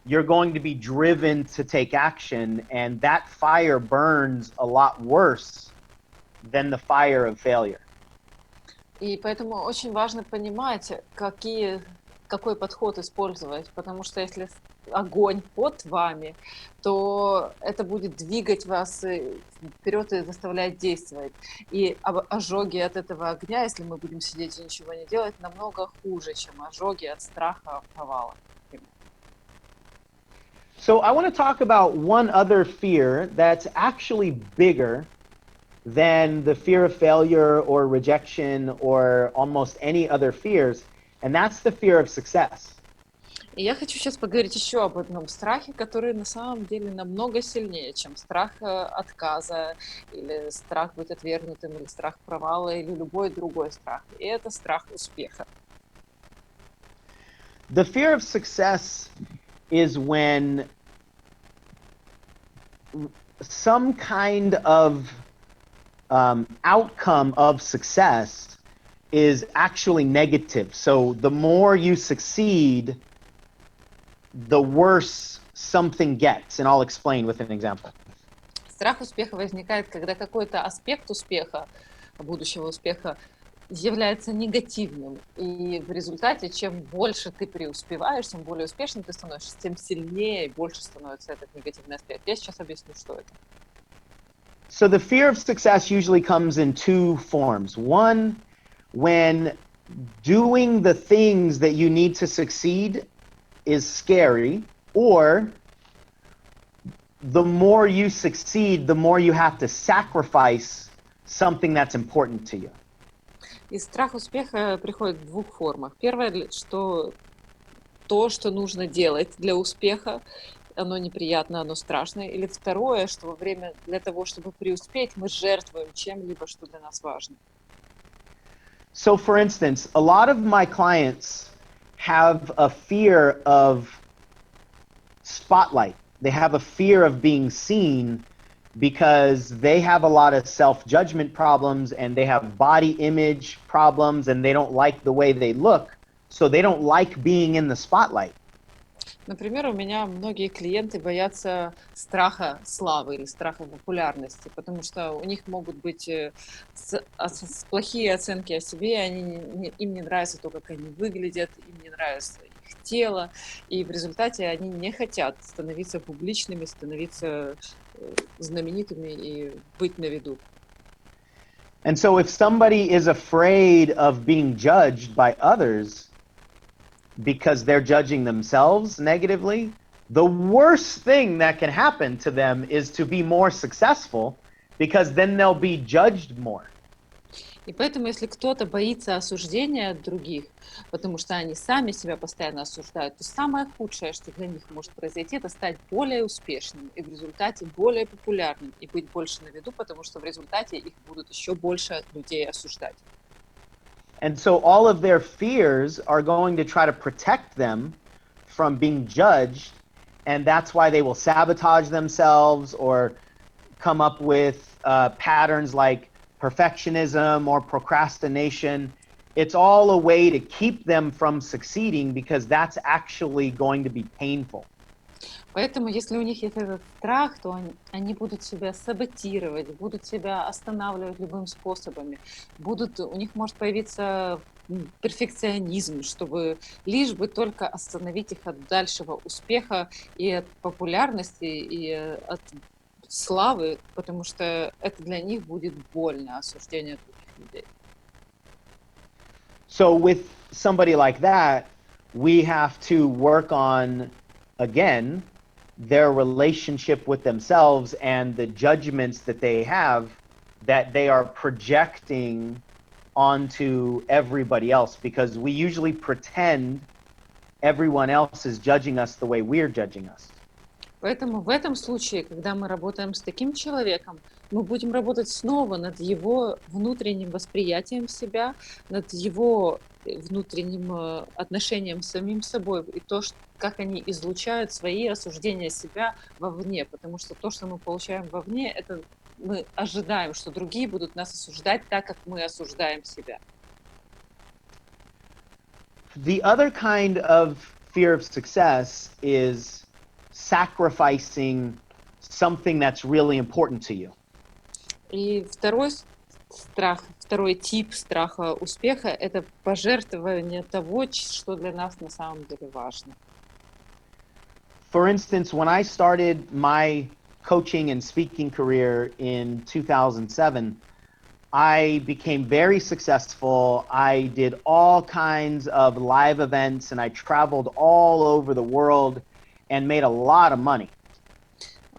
you're going to be driven to take action, and that fire burns a lot worse than the fire of failure. И поэтому очень важно понимать, какой подход использовать, потому что если огонь под вами, то это будет двигать вас вперед и заставлять действовать. И ожоги от этого огня, если мы будем сидеть и ничего не делать, намного хуже, чем ожоги от страха провала. So I want to talk about one other fear that's actually bigger than the fear of failure or rejection or almost any other fears, and that's the fear of success. И я хочу сейчас поговорить еще об одном страхе, который на самом деле намного сильнее, чем страх отказа, или страх быть отвергнутым, или страх провала, или любой другой страх. И это страх успеха. The fear of success is when some kind of outcome of success is actually negative. So the more you succeed, the worse something gets. And I'll explain with an example. Страх успеха возникает, когда какой-то аспект успеха, будущего успеха, является негативным. И в результате, чем больше ты преуспеваешь, тем более успешным ты становишься, тем сильнее и больше становится этот негативный аспект. Я сейчас объясню, что это. So the fear of success usually comes in two forms. One, when doing the things that you need to succeed is scary, or the more you succeed, the more you have to sacrifice something that's important to you. И страх успеха приходит в двух формах. Первое, что то, что нужно делать для успеха, оно неприятно, оно страшное. Или второе, что во время для того, чтобы преуспеть, мы жертвуем чем-либо, что для нас важно. So for instance, a lot of my clients have a fear of spotlight. They have a fear of being seen because they have a lot of self-judgment problems and they have body image problems and they don't like the way they look, so they don't like being in the spotlight. Например, у меня многие клиенты боятся страха славы или страха популярности, потому что у них могут быть плохие оценки о себе, им не нравится то, как они выглядят, им не нравится их тело, и в результате они не хотят становиться публичными, становиться знаменитыми и быть на виду. And so if somebody is afraid of being judged by others because they're judging themselves negatively, the worst thing that can happen to them is to be more successful, because then they'll be judged more. И поэтому, если кто-то боится осуждения других, потому что они сами себя постоянно осуждают, то самое худшее, что для них может произойти, это стать более успешным и в результате более популярным и быть больше на виду, потому что в результате их будут еще больше людей осуждать. And so all of their fears are going to try to protect them from being judged, and that's why they will sabotage themselves or come up with patterns like perfectionism or procrastination. It's all a way to keep them from succeeding, because that's actually going to be painful. Поэтому, если у них есть этот страх, то они будут себя саботировать, будут себя останавливать любым способами. У них может появиться перфекционизм, чтобы лишь бы только остановить их от дальшего успеха и от популярности, и от славы, потому что это для них будет больно, осуждение других людей. So with somebody like that, we have to work on, again, their relationship with themselves and the judgments that they have that they are projecting onto everybody else, because we usually pretend everyone else is judging us the way we're judging us. Поэтому в этом случае, когда мы работаем с таким человеком, мы будем работать снова над его внутренним восприятием себя, над его внутренним отношением с самим собой и то, как они излучают свои осуждения себя вовне, потому что то, что мы получаем вовне, это мы ожидаем, что другие будут нас осуждать так, как мы осуждаем себя. The other kind of fear of success is sacrificing something that's really important to you. И второй страх, второй тип страха успеха – это пожертвование того, что для нас на самом деле важно. For instance, when I started my coaching and speaking career in 2007, I became very successful. I did all kinds of live events and I traveled all over the world and made a lot of money.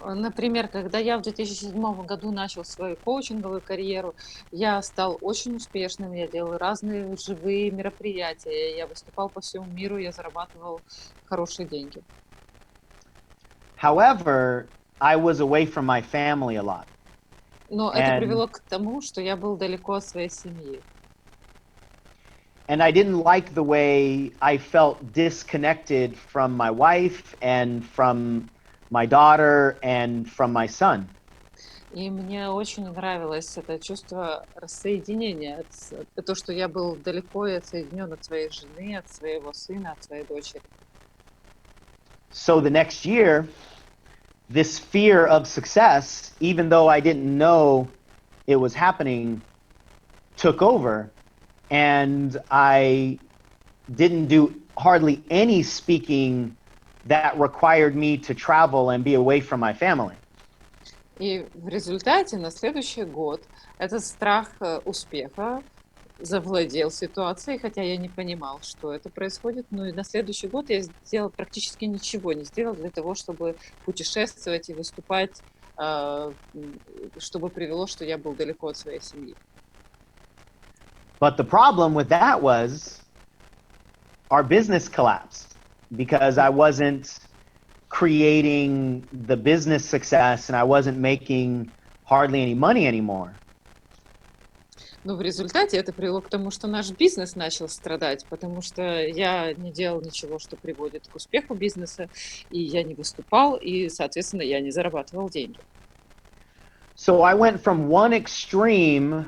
Например, когда я в 2007 году начал свою коучинговую карьеру, я стал очень успешным, я делал разные живые мероприятия, я выступал по всему миру, я зарабатывал хорошие деньги. However, I was away from my family a lot. Но это привело к тому, что я был далеко от своей семьи. And I didn't like the way I felt disconnected from my wife and from my daughter and from my son. И мне очень нравилось это чувство рассоединения, то, что я был далеко и отсоединен от своей жены, от своего сына, от своей дочери. So the next year, this fear of success, even though I didn't know it was happening, took over, and I didn't do hardly any speaking that required me to travel and be away from my family. И в результате на следующий год этот страх успеха завладел ситуацией, хотя я не понимал, что это происходит. Но и на следующий год я сделал практически ничего не сделал для того, чтобы путешествовать и выступать, чтобы привело, что я был далеко от своей семьи. But the problem with that was our business collapsed because I wasn't creating the business success and I wasn't making hardly any money anymore. Но в результате это привело к тому, что наш бизнес начал страдать, потому что я не делал ничего, что приводит к успеху бизнеса, и я не выступал, и, соответственно, я не зарабатывал деньги. So I went from one extreme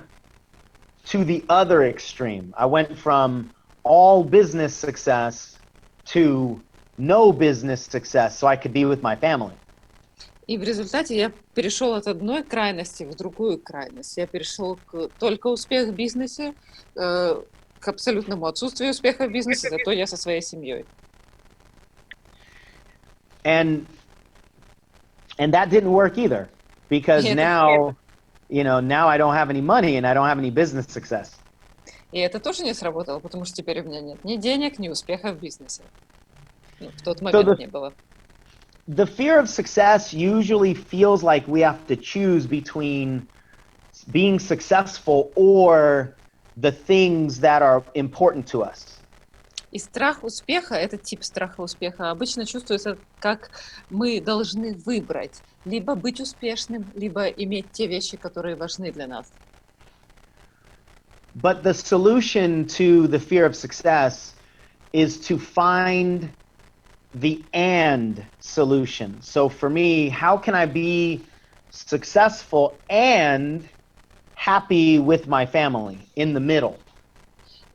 to the other extreme. I went from all business success to no business success so I could be with my family. И в результате я перешел от одной крайности в другую крайность. Я перешел к только успех в бизнесе, к абсолютному отсутствию успеха в бизнесе, зато я со своей семьей. And that didn't work either because now, now I don't have any money and I don't have any business success. И это тоже не сработало, потому что теперь у меня нет ни денег, ни успеха в бизнесе. В тот момент не было. The fear of success usually feels like we have to choose between being successful or the things that are important to us. И страх успеха, этот тип страха успеха, обычно чувствуется, как мы должны выбрать либо быть успешным, либо иметь те вещи, которые важны для нас. But the solution to the fear of success is to find the and solution. So for me, how can I be successful and happy with my family in the middle?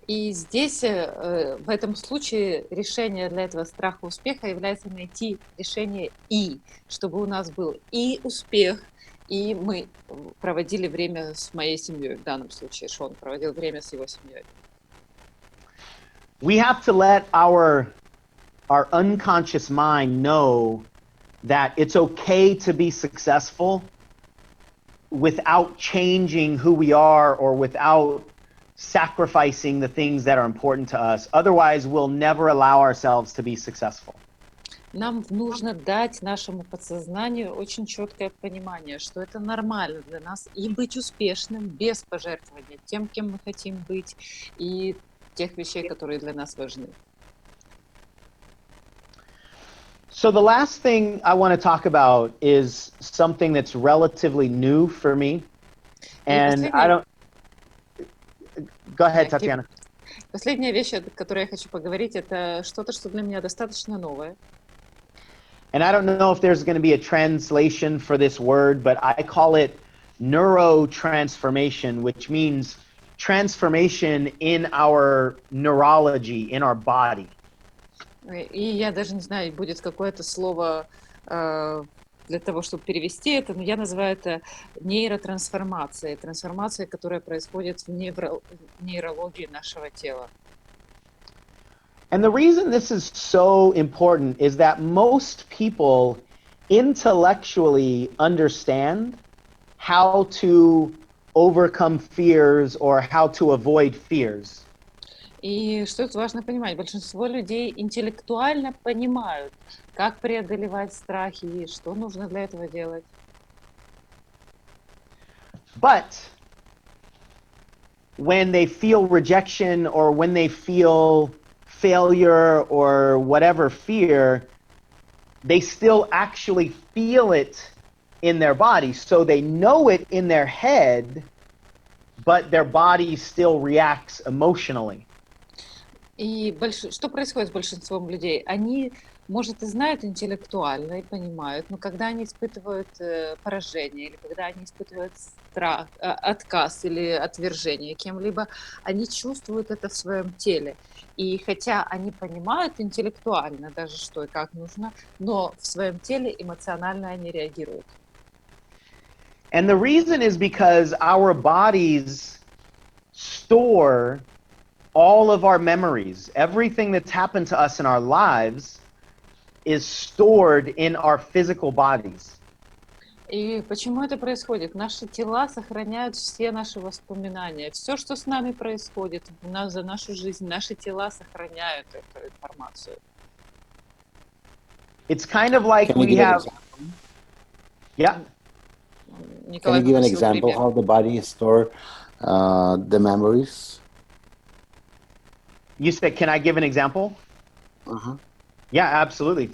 И здесь, в этом случае, решение для этого страха успеха является найти решение «и», чтобы у нас был и успех, и мы проводили время с моей семьей. В данном случае Шон проводил время с его семьей. We have to let our unconscious mind know that it's okay to be successful without changing who we are or without sacrificing the things that are important to us. Otherwise, we'll never allow ourselves to be successful. Нам нужно дать нашему подсознанию очень четкое понимание, что это нормально для нас и быть успешным без пожертвования тем, кем мы хотим быть, и тех вещей, которые для нас важны. So the last thing I want to talk about is something that's relatively new for me. And I don't... Go ahead, Tatiana. Последняя вещь, о которой я хочу поговорить, это что-то, что для меня достаточно новое. And I don't know if there's going to be a translation for this word, but I call it neurotransformation, which means transformation in our neurology, in our body. И я даже не знаю, будет какое-то слово для того, чтобы перевести это, но я называю это нейротрансформацией, трансформацией, которая происходит в нейрологии нашего тела. And the reason this is so important is that most people intellectually understand how to overcome fears or how to avoid fears. И что тут важно понимать, большинство людей интеллектуально понимают, как преодолевать страхи и что нужно для этого делать. But when they feel rejection or when they feel failure or whatever fear, they still actually feel it in their body. So they know it in their head, but their body still reacts emotionally. И что происходит с большинством людей? Они, может, и знают интеллектуально, и понимают, но когда они испытывают поражение, или когда они испытывают страх, отказ или отвержение кем-либо, они чувствуют это в своем теле. И хотя они понимают интеллектуально даже, что и как нужно, но в своем теле эмоционально они реагируют. And the reason is because our bodies store all of our memories. Everything that's happened to us in our lives is stored in our physical bodies. И почему это происходит? Наши тела сохраняют все наши воспоминания. Все, что с нами происходит за нашу жизнь, наши тела сохраняют эту информацию. It's kind of like Can you we give an have. example? Yeah. Can Николай you give an попросил example пример. how the body store the memories? You said, can I give an example? Uh-huh. Yeah, absolutely.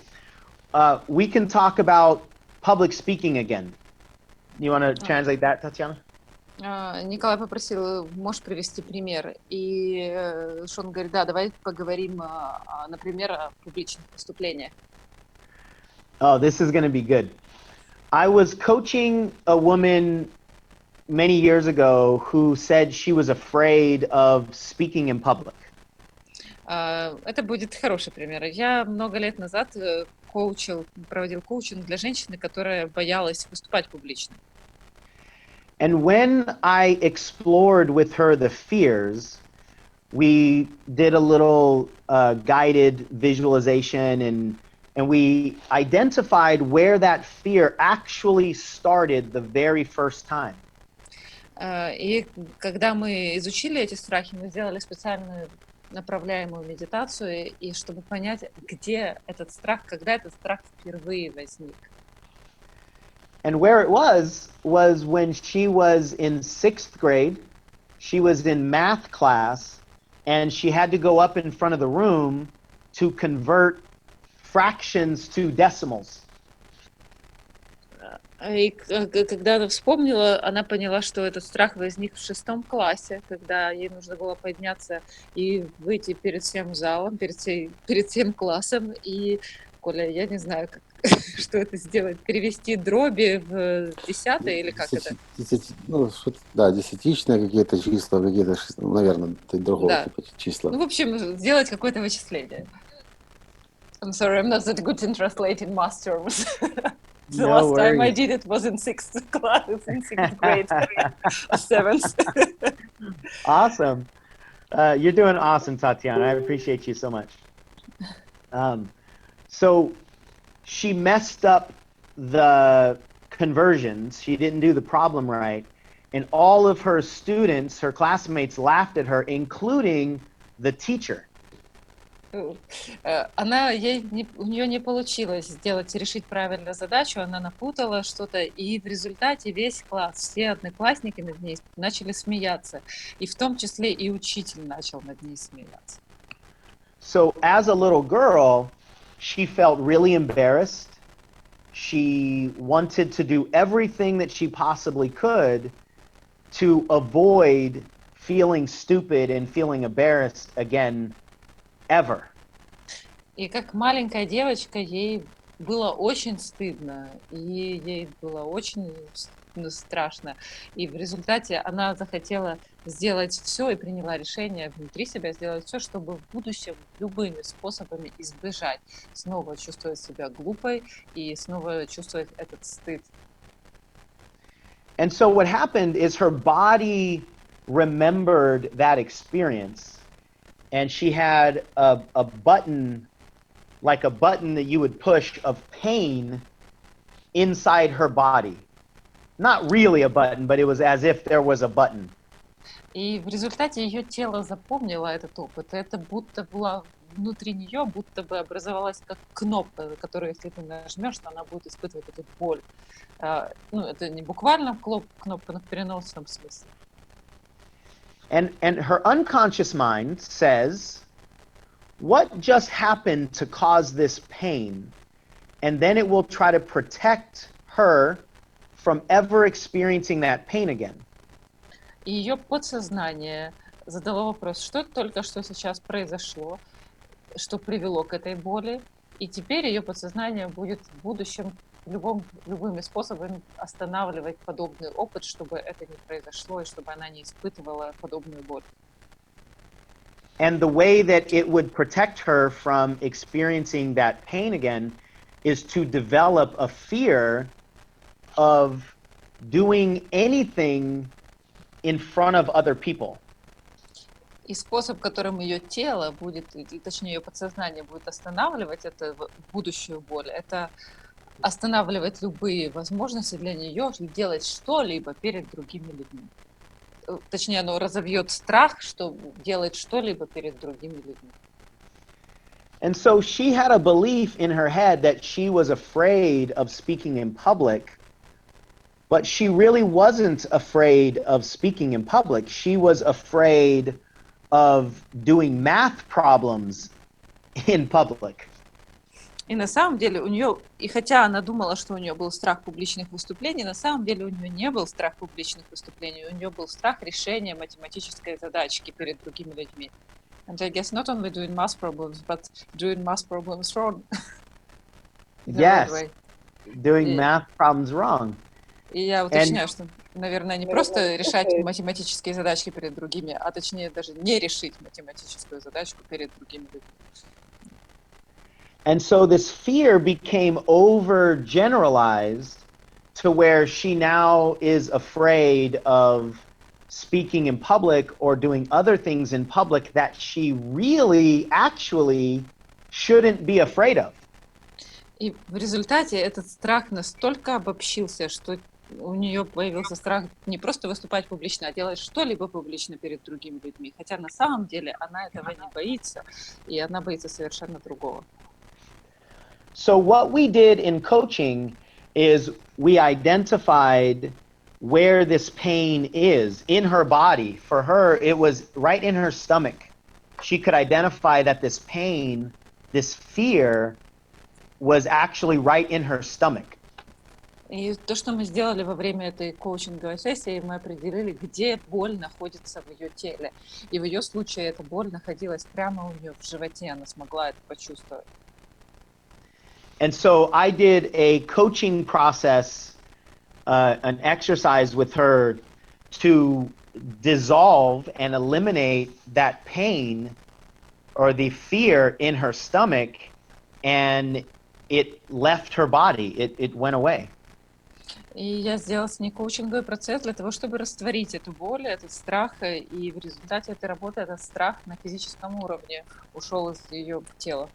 We can talk about public speaking again. You want to translate that, Tatiana? Николай попросил, можешь привести пример. И Шон говорит, да, давай поговорим, например, о публичных выступлениях. Oh, this is going to be good. I was coaching a woman many years ago who said she was afraid of speaking in public. Это будет хороший пример. Я много лет назад проводил коучинг для женщины, которая боялась выступать публично. And when I explored with her the fears, we did a little guided visualization and we identified where that fear actually started the very first time. И когда мы изучили эти страхи, мы сделали специальную направляемую медитацию, и чтобы понять, где этот страх, когда этот страх впервые возник. And where it was when she was in 6th grade. She was in math class, and she had to go up in front of the room to convert fractions to decimals. И когда она вспомнила, она поняла, что этот страх возник в 6 классе, когда ей нужно было подняться и выйти перед всем залом, перед всем классом. И, Коля, я не знаю, что это сделать, перевести дроби в десятые или как это? Да, десятичные какие-то числа, какие-то, наверное, другого Да. типа числа. Ну, в общем, сделать какое-то вычисление. I'm sorry, I'm not that good in translating math terms. The No last time I worries. did it was in 6th class, in 6th grade, or 7th. Awesome. You're doing awesome, Tatiana. I appreciate you so much. So she messed up the conversions. She didn't do the problem right. And all of her students, her classmates, laughed at her, including the teacher. У нее не получилось решить правильно задачу, она напутала что-то, и в результате весь класс, все одноклассники над ней начали смеяться, и в том числе и учитель начал над ней смеяться. So as a little girl, she felt really embarrassed. She wanted to do everything that she possibly could to avoid feeling stupid and feeling embarrassed again ever. И как маленькая девочка ей было очень стыдно, и ей было очень страшно. И в результате она захотела сделать все и приняла решение внутри себя сделать все, чтобы в будущем любыми способами избежать снова чувствовать себя глупой и снова чувствовать этот стыд. And so what happened is her body remembered that experience, and she had a button, like a button that you would push of pain inside her body. Not really a button, but it was as if there was a button. И в результате ее тело запомнило этот опыт. И это будто была внутри нее, будто бы образовалась как кнопка, которую, если ты нажмешь, то она будет испытывать эту боль. Ну, это не буквально кнопка, но в переносном смысле. And her unconscious mind says, what just happened to cause this pain? And then it will try to protect her from ever experiencing that pain again. И ее подсознание задало вопрос, что только что сейчас произошло, что привело к этой боли, и теперь ее подсознание будет в будущем любыми способами останавливать подобный опыт, чтобы это не произошло и чтобы она не испытывала подобную боль. And the way that it would protect her from experiencing that pain again is to develop a fear of doing anything in front of other people. И способ, которым ее тело будет, или точнее ее подсознание будет останавливать эту будущую боль, это останавливать любые возможности для нее делать что-либо перед другими людьми. Точнее, оно разовьет страх, что делать что-либо перед другими людьми. And so she had a belief in her head that she was afraid of speaking in public, but she really wasn't afraid of speaking in public. She was afraid of doing math problems in public. И на самом деле у нее, и хотя она думала, что у нее был страх публичных выступлений, на самом деле у нее не был страх публичных выступлений, у нее был страх решения математической задачки перед другими людьми. And I guess not only doing math problems, but doing math problems wrong. Yes, doing math problems wrong. И я уточняю, что, наверное, не просто решать математические задачки перед другими, а точнее даже не решить математическую задачку перед другими людьми. And so this fear became overgeneralized to where she now is afraid of speaking in public or doing other things in public that she really actually shouldn't be afraid of. И в результате этот страх настолько обобщился, что у нее появился страх не просто выступать публично, а делать что-либо публично перед другими людьми. Хотя на самом деле она этого не боится, и она боится совершенно другого. So what we did in coaching is we identified where this pain is in her body. For her, it was right in her stomach. She could identify that this pain, this fear, was actually right in her stomach. И то, что мы сделали во время этой коучинговой сессии, мы определили, где боль находится в ее теле. И в ее случае эта боль находилась прямо у нее в животе, она смогла это почувствовать. And so I did a coaching process, an exercise with her to dissolve and eliminate that pain or the fear in her stomach, and it left her body. It went away. И я сделала с ней коучинговый процесс для того, чтобы растворить эту боль, этот страх, и в результате этой работы этот страх на физическом уровне ушел из ее тела.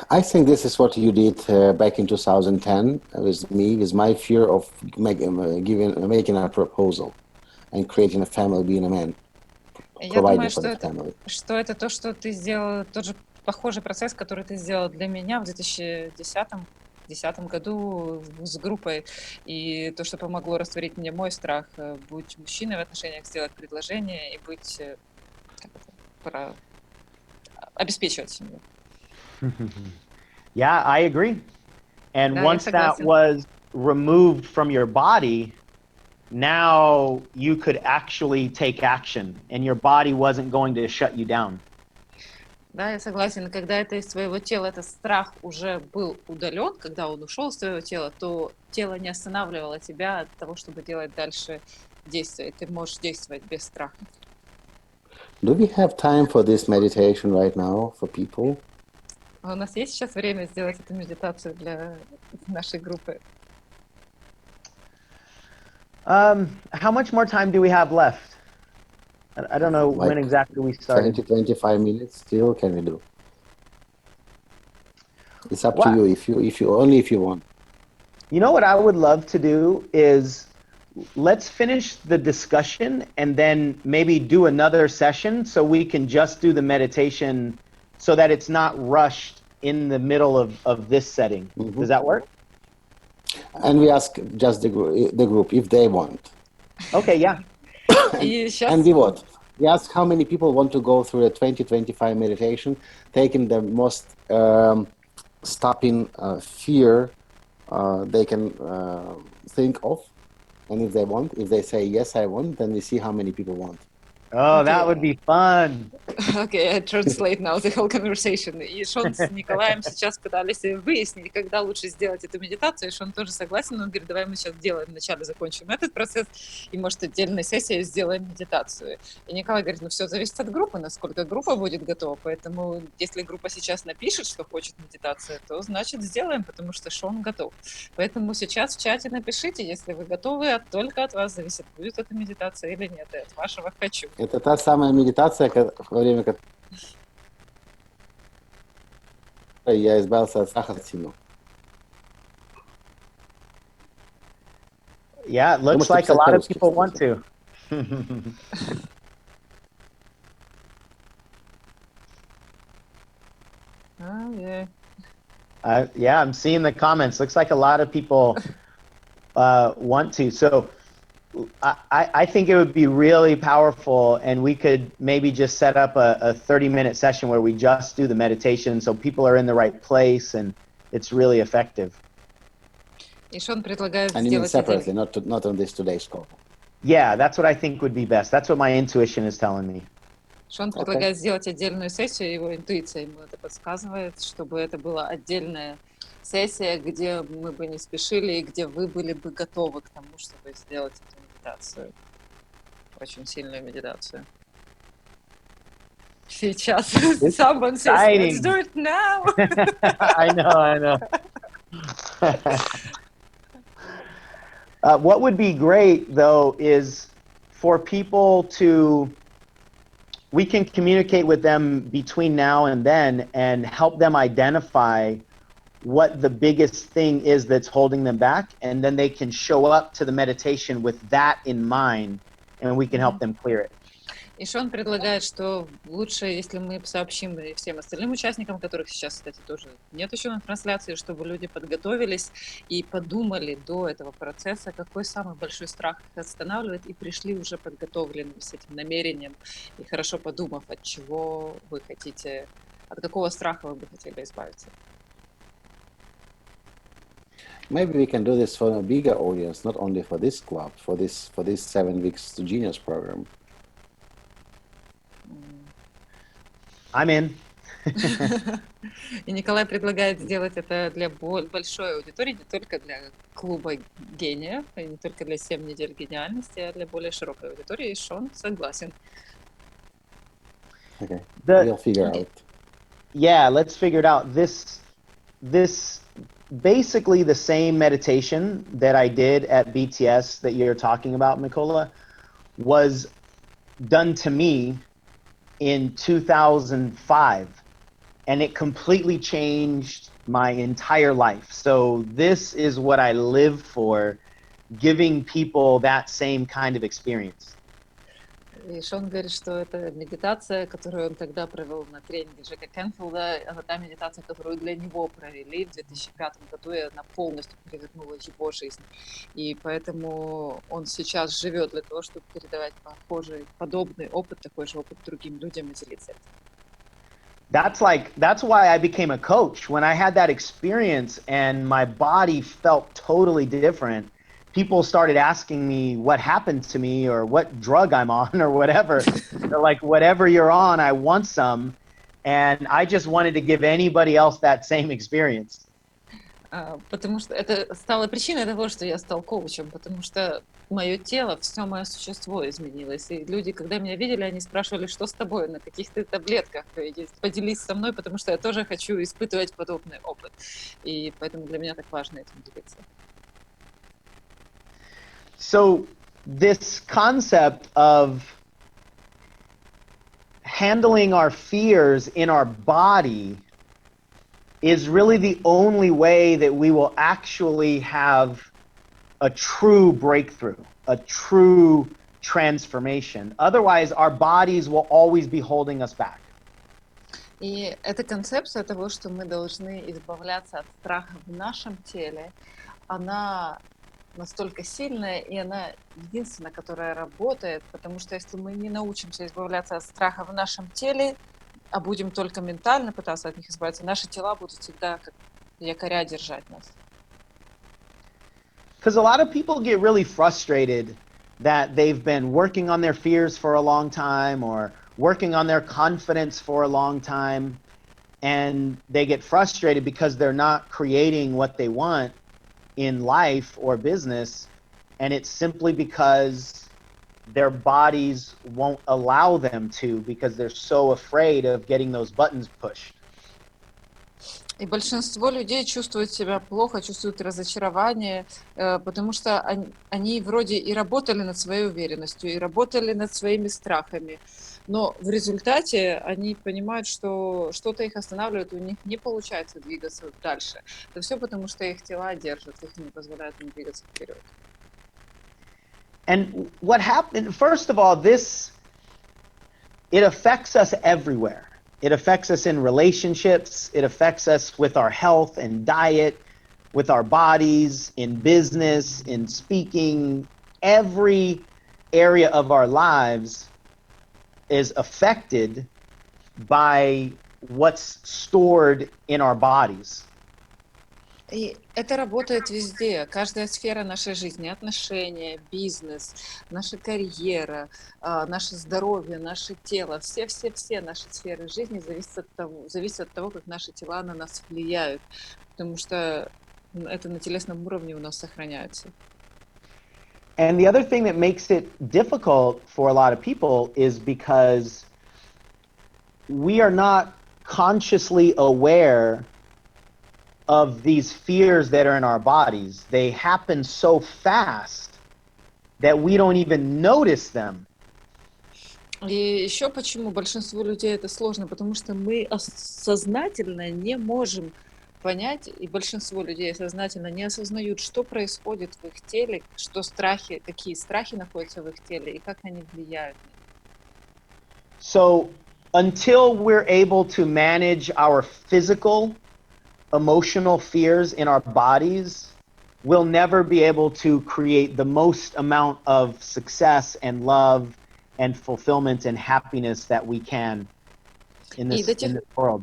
I think this is what you did back in 2010 with me, with my fear of making a proposal and creating a family, being a man, providing for the family. Что это то, что ты сделал, тот же похожий процесс, который ты сделал для меня в 2010 году с группой, и то, что помогло растворить мне мой страх, быть мужчиной в отношениях, сделать предложение и быть, обеспечивать семью. Yeah, I agree. And once that was removed from your body, now you could actually take action, and your body wasn't going to shut you down. Да, я согласен. Когда это из твоего тела, этот страх уже был удален, когда он ушел из твоего тела, то тело не останавливало тебя от того, чтобы делать дальше действия. Ты можешь действовать без страха. Do we have time for this meditation right now for people? А у нас есть сейчас время сделать эту медитацию для нашей группы? How much more time do we have left? I don't know when Like exactly we started. 20-25 minutes still can we do? It's up to Wow. you if you only if you want. You know what I would love to do is let's finish the discussion and then maybe do another session so we can just do the meditation so that it's not rushed in the middle of this setting. Does that work? And we ask just the group if they want. Okay, yeah. И сейчас... And we what? We ask how many people want to go through a 20-25 meditation, taking the most stopping fear they can think of. And if they want, if they say, yes, I want, then we see how many people want. Oh, that would be fun. Okay, I translate now the whole conversation. И Шон с Николаем сейчас пытались выяснить, когда лучше сделать эту медитацию. И Шон тоже согласен. Он говорит, давай мы сейчас делаем, вначале закончим этот процесс, и, может, отдельной сессией сделаем медитацию. И Николай говорит, ну все зависит от группы, насколько группа будет готова. Поэтому, если группа сейчас напишет, что хочет медитацию, то, значит, сделаем, потому что Шон готов. Поэтому сейчас в чате напишите, если вы готовы, а только от вас зависит, будет эта медитация или нет, и от вашего «хочу». Это та самая медитация, во время которой я избавился от сахара. Yeah, it looks like a lot of people want to. Oh, yeah. Yeah, I'm seeing the comments. Looks like a lot of people want to. So I think it would be really powerful, and we could maybe just set up a 30-minute session where we just do the meditation so people are in the right place and it's really effective. И Шон предлагает And you mean сделать separately, not on this today's call. Yeah, that's what I think would be best. That's what my intuition is telling me. Шон предлагает сделать отдельную сессию, его интуиция ему это подсказывает, чтобы это была отдельная сессия, где мы бы не спешили и где вы были бы готовы к тому, чтобы сделать эту медитацию. Очень сильную медитацию. Сейчас. Someone says, let's do it now. I know. What would be great, though, is for people to, we can communicate with them between now and then and help them identify what the biggest thing is that's holding them back, and then they can show up to the meditation with that in mind, and we can help them clear it. И Шон предлагает, что лучше, если мы сообщим и всем остальным участникам, которых сейчас, кстати, тоже нет еще на трансляции, чтобы люди подготовились и подумали до этого процесса, какой самый большой страх их останавливает, и пришли уже подготовленными с этим намерением, и хорошо подумав, от чего вы хотите, от какого страха вы бы хотели избавиться. Maybe we can do this for a bigger audience, not only for this club, for this 7 weeks to Genius program. I'm in. И Николай предлагает сделать это для большой аудитории, не только для клуба гениев, и не только для 7 недель гениальности, а для более широкой аудитории. И Шон согласен. Okay, we'll figure out. Yeah, let's figure it out. This basically the same meditation that I did at BTS that you're talking about, Mikola, was done to me in 2005, and it completely changed my entire life. So this is what I live for, giving people that same kind of experience. И Шон говорит, что это медитация, которую он тогда провел на тренинге Джека Кенфилда, это та медитация, которую для него провели в 2005 году, и она полностью перевернула его жизнь. И поэтому он сейчас живет для того, чтобы передавать похожий, подобный опыт, такой же опыт другим людям и делиться этим. That's why I became a coach. When I had that experience and my body felt totally different, people started asking me what happened to me or what drug I'm on or whatever. They're like, whatever you're on, I want some. And I just wanted to give anybody else that same experience. Потому что это стало причиной того, что я стал коучем, потому что мое тело, все мое существо изменилось. И люди, когда меня видели, они спрашивали, что с тобой, на каких ты таблетках, и поделись со мной, потому что я тоже хочу испытывать подобный опыт. И поэтому для меня так важно этим делиться. So this concept of handling our fears in our body is really the only way that we will actually have a true breakthrough, a true transformation. Otherwise, our bodies will always be holding us back. И эта концепция того, что мы должны избавляться от страха в нашем теле, она настолько сильная, и она единственная, которая работает, потому что если мы не научимся избавляться от страха в нашем теле, а будем только ментально пытаться от них избавиться, наши тела будут всегда как якоря держать нас. Because a lot of people get really frustrated that they've been working on their fears for a long time or working on their confidence for a long time, and they get frustrated because they're not creating what they want in life or business, and it's simply because their bodies won't allow them to because they're so afraid of getting those buttons pushed. И большинство людей чувствуют себя плохо, чувствуют разочарование, потому что они вроде и работали над своей уверенностью, и работали над своими страхами, но в результате они понимают, что что-то их останавливает, у них не получается двигаться дальше. Это все потому, что их тела держат, их не позволяют им двигаться вперед. And what happened, first of all, it affects us everywhere. It affects us in relationships. It affects us with our health and diet, with our bodies, in business, in speaking. Every area of our lives is affected by what's stored in our bodies. И это работает везде. Каждая сфера нашей жизни, отношения, бизнес, наша карьера, наше здоровье, наше тело, все наши сферы жизни зависят от того, как наши тела на нас влияют, потому что это на телесном уровне у нас сохраняется. And the other thing that makes it difficult for a lot of people is because we are not consciously aware of these fears that are in our bodies. They happen so fast that we don't even notice them. И еще почему большинству людей это сложно, потому что мы сознательно не можем понять, и большинство людей сознательно не осознают, что происходит в их теле, что страхи, какие страхи находятся в их теле и как они влияют. So until we're able to manage our physical emotional fears in our bodies, we'll never be able to create the most amount of success and love and fulfillment and happiness that we can in this world.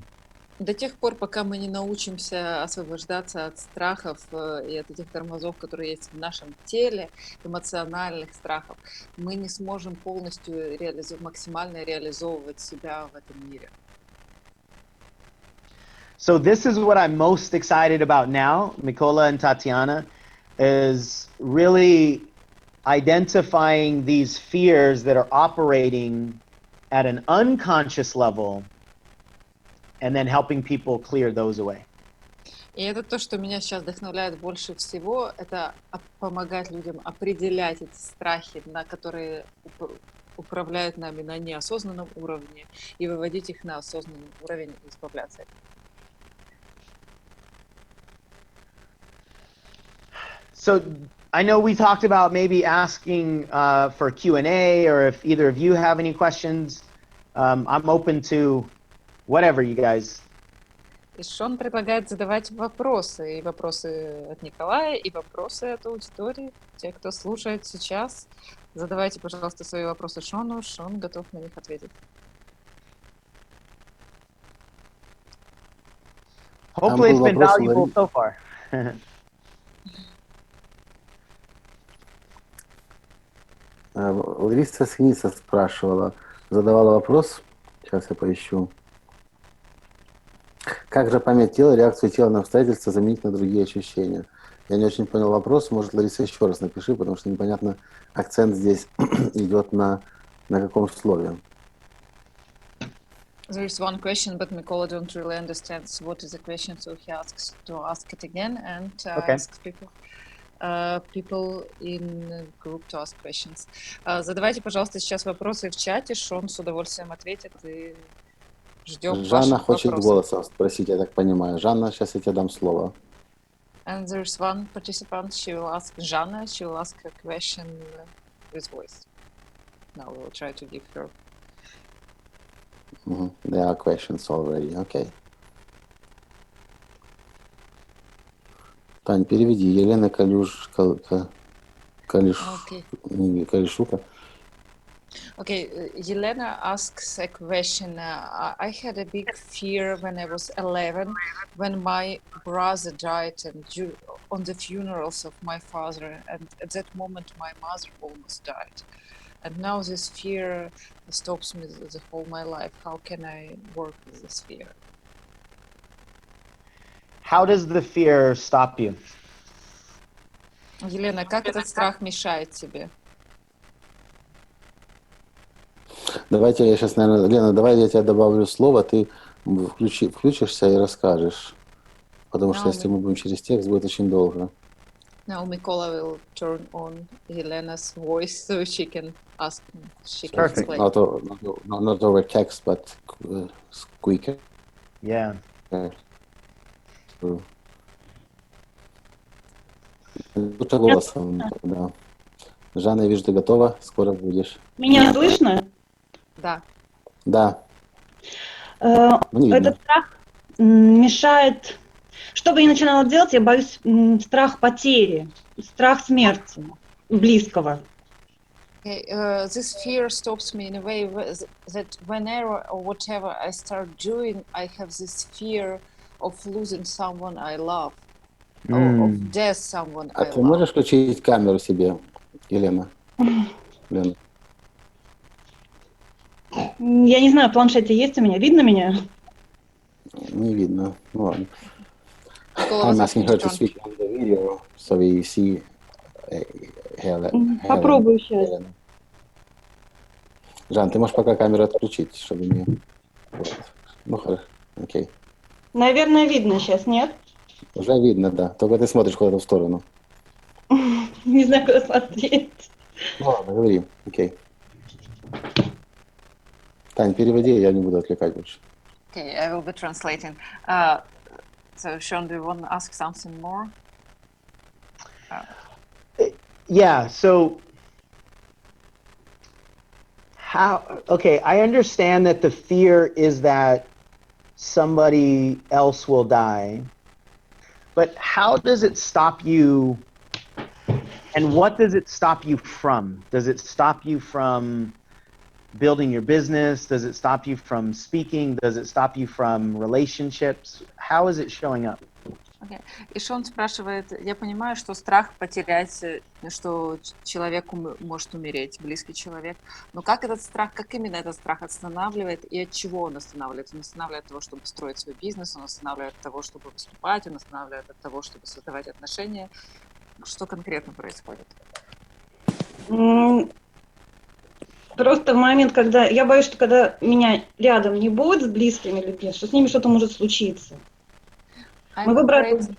До тех пор, пока мы не научимся освобождаться от страхов и от этих тормозов, которые есть в нашем теле, эмоциональных страхов, мы не сможем полностью максимально реализовывать себя в этом мире. So this is what I'm most excited about now, Mikola and Tatiana, is really identifying these fears that are operating at an unconscious level and then helping people clear those away. И это то, что меня сейчас вдохновляет больше всего, это помогать людям определять эти страхи, которые управляют нами на неосознанном уровне, и выводить их на осознанный уровень и избавляться от них. So I know we talked about maybe asking for Q&A, or if either of you have any questions, I'm open to whatever you guys. И Шон предлагает задавать вопросы, и вопросы от Николая, и вопросы от аудитории. Те, кто слушает сейчас, задавайте, пожалуйста, свои вопросы Шону, Шон готов на них ответить. Hopefully it's been valuable so far. Лариса Синица спрашивала, задавала вопрос, сейчас я поищу. Как же память тела, реакцию тела на обстоятельства заменить на другие ощущения? Я не очень понял вопрос. Может, Лариса, еще раз напиши, потому что непонятно, акцент здесь идет на каком слове. There is one question, but Mikola don't really understand what is the question, so he asks to ask it again and asks people in group to ask questions. Задавайте, пожалуйста, сейчас вопросы в чате, Шон с удовольствием ответит, и ждем Жанна ваших хочет вопросов. голосом спросить, я так понимаю. Жанна, сейчас я тебе дам слово. And there's one participant, she will ask a question with voice. Now we will try to give her. There are questions already. Okay. Тань, переведи. Елена Калишука. Okay, Yelena asks a question. I had a big fear when I was 11, when my brother died and on the funerals of my father. And at that moment, my mother almost died. And now this fear stops me the whole my life. How can I work with this fear? How does the fear stop you? Елена, как этот страх мешает тебе? Давайте я сейчас, наверное, Лена, давай я тебе добавлю слово, ты включишься и расскажешь. Потому что если мы будем через текст, будет очень долго. Now Mikola will turn on Elena's voice so she can ask me. She can Perfect. explain. Not over text, but quicker. Yeah. Лучше голосом, да. Жанна, я вижу, ты готова, скоро будешь. Меня слышно? Да. Да. Этот страх мешает. Что бы я ни начинала делать, я боюсь страх потери, страх смерти близкого. Okay, this fear stops me in a way that whenever or whatever I start doing, I have this fear of losing someone I love, or of death someone I love. А ты можешь включить камеру себе, Елена? Лена. Я не знаю, в планшете есть у меня. Видно меня? Не видно. Ну ладно. Микола, I'm asking her to switch on the video, so we see Helen. Попробую сейчас. Жан, ты можешь пока камеру отключить, чтобы не... Вот. Ну, хорошо, окей. Наверное, видно сейчас, нет? Уже видно, да. Только ты смотришь куда-то в сторону. Не знаю, куда смотреть. Ну ладно, говори, окей. Тань, переводи, я не буду отвлекать больше. Okay, I will be translating. So, Sean, do you want to ask something more? Yeah, so okay, I understand that the fear is that somebody else will die, but how does it stop you, and what does it stop you from? Does it stop you from building your business? Does it stop you from speaking? Does it stop you from relationships? How is it showing up? Okay. И Шон спрашивает, я понимаю, что страх потерять, что человек может умереть, близкий человек, но как этот страх, как именно этот страх останавливает и от чего он останавливает? Он останавливает от того, чтобы строить свой бизнес, он останавливает от того, чтобы выступать, он останавливает от того, чтобы создавать отношения. Что конкретно происходит? Просто в момент, когда... Я боюсь, что когда меня рядом не будет с близкими людьми, что с ними что-то может случиться. Моего брата...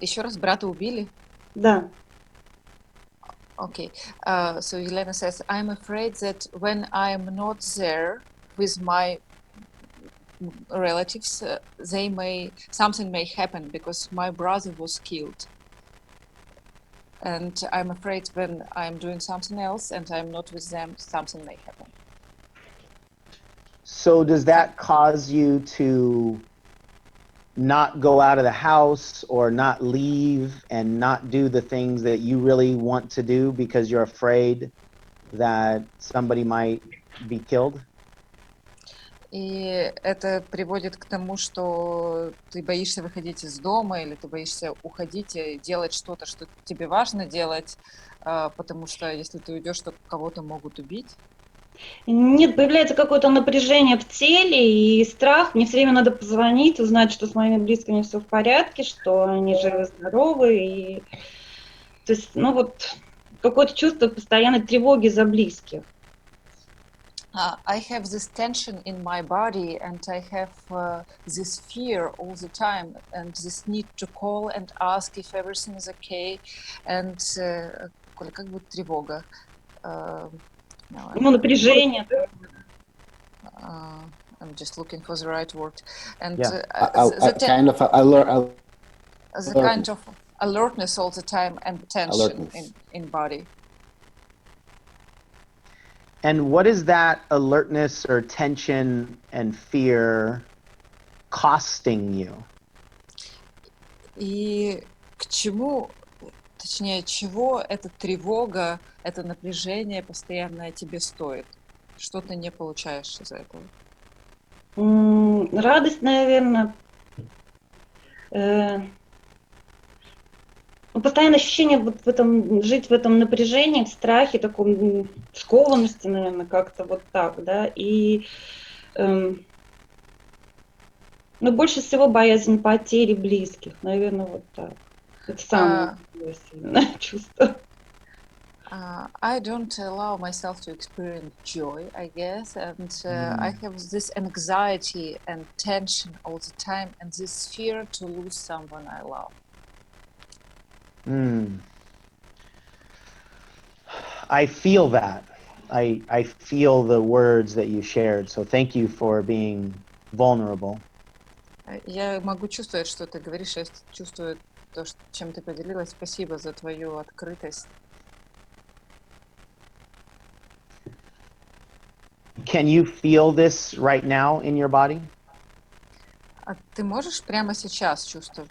Еще раз, брата убили? Да. Okay. So Елена says, I'm afraid that when I'm not there with my relatives, something may happen because my brother was killed. And I'm afraid when I'm doing something else and I'm not with them, something may happen. So does that cause you to not go out of the house or not leave and not do the things that you really want to do because you're afraid that somebody might be killed? И это приводит к тому, что ты боишься выходить из дома или ты боишься уходить и делать что-то, что тебе важно делать, потому что если ты уйдешь, то кого-то могут убить. Нет, появляется какое-то напряжение в теле и страх. Мне все время надо позвонить, узнать, что с моими близкими все в порядке, что они живы-здоровы. И... То есть, ну вот, какое-то чувство постоянной тревоги за близких. I have this tension in my body, and I have this fear all the time, and this need to call and ask if everything is okay. And Коля, как будет тревога? Ну, напряжение. I'm just looking for the right word. And Yeah. Kind of alert. the kind of alertness all the time and tension in body. And what is that alertness or tension and fear costing you? И к чему, точнее, чего эта тревога, это напряжение постоянное тебе стоит? Что ты не получаешь из этого? Радость, наверное. Постоянное ощущение вот в этом, жить в этом напряжении, в страхе, таком скованности, наверное, как-то вот так, да, и но больше всего боязнь потери близких, наверное, вот так. Это самое сильное чувство. I don't allow myself to experience joy, I guess, and I have this anxiety and tension all the time, and this fear to lose someone I love. I feel that. I feel the words that you shared. So thank you for being vulnerable. Я могу чувствовать, что ты говоришь, я чувствую то, чем ты поделилась. Спасибо за твою открытость. Can you feel this right now in your body? А ты можешь прямо сейчас чувствовать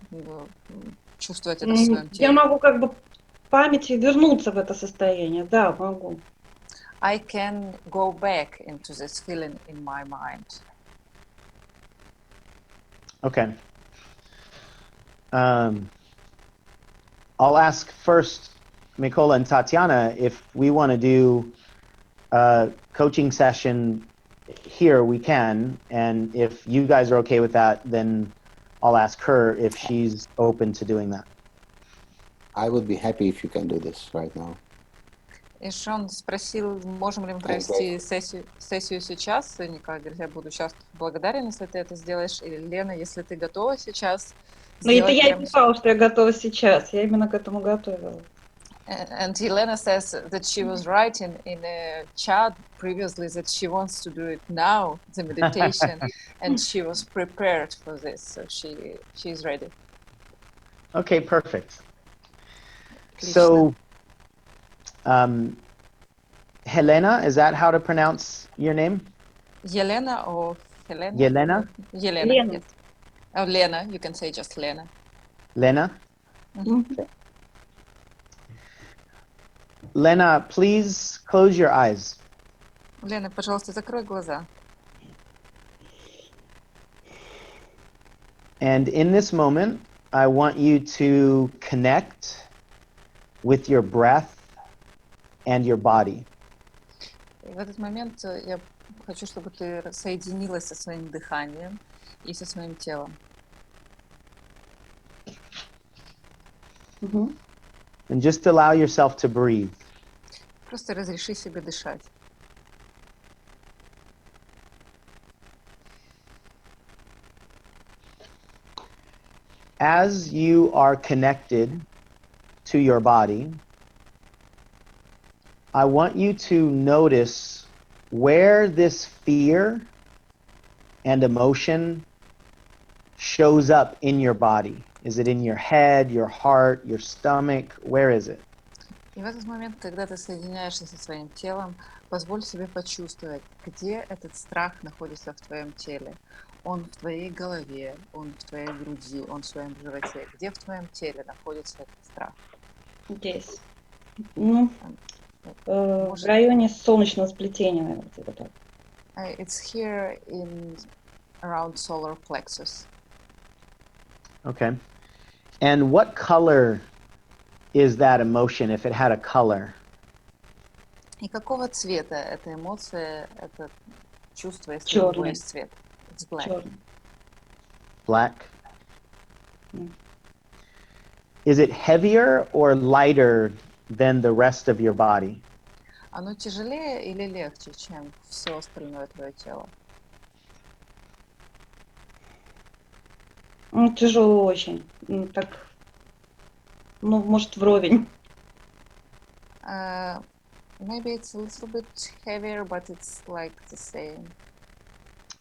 это в своем теле? Я могу как бы в памяти вернуться в это состояние, да, могу. I can go back into this feeling in my mind. Okay. I'll ask first Mikola and Tatiana if we want to do a coaching session here, we can. And if you guys are okay with that, then I'll ask her if she's open to doing that. I would be happy if you can do this right now. И Шон спросил, можем ли мы провести сессию сейчас. И Николай говорит, я буду сейчас благодарен, если ты это сделаешь. И Лена, если ты готова сейчас. Но это я и писала, что я готова сейчас. Я именно к этому готовила. And Elena says that she was writing in a chat previously that she wants to do it now, the meditation, and she was prepared for this, so she's ready. Okay, perfect. Отлично. So, Helena, is that how to pronounce your name? Елена or Helena? Yelena? Елена. Лена. Yes. Oh, Lena, you can say just Lena. Lena? Okay. Lena, please close your eyes. Лена, пожалуйста, закрой глаза. And in this moment, I want you to connect with your breath and your body. И в этот момент я хочу, чтобы ты соединилась со своим дыханием и со своим телом. And just allow yourself to breathe. Просто разреши себе дышать. As you are connected to your body, I want you to notice where this fear and emotion shows up in your body. Is it in your head, your heart, your stomach? Where is it? И в этот момент, когда ты соединяешься со своим телом, позволь себе почувствовать, где этот страх находится в твоем теле. Он в твоей голове, он в твоей груди, он в своем животе. Где в твоем теле находится этот страх? Здесь. Ну, в районе солнечного сплетения, наверное, где-то так. It's here around solar plexus. Okay. And what color is that emotion if it had a color? И какого цвета эта эмоция, это чувство, если у него Чёрный. есть цвет? It's black. Чёрный. Black. Mm. Is it heavier or lighter than the rest of your body? Оно тяжелее или легче, чем все остальное твое тело? Тяжело очень. Так, ну, может, вровень. Maybe it's a little bit heavier, but it's like the same.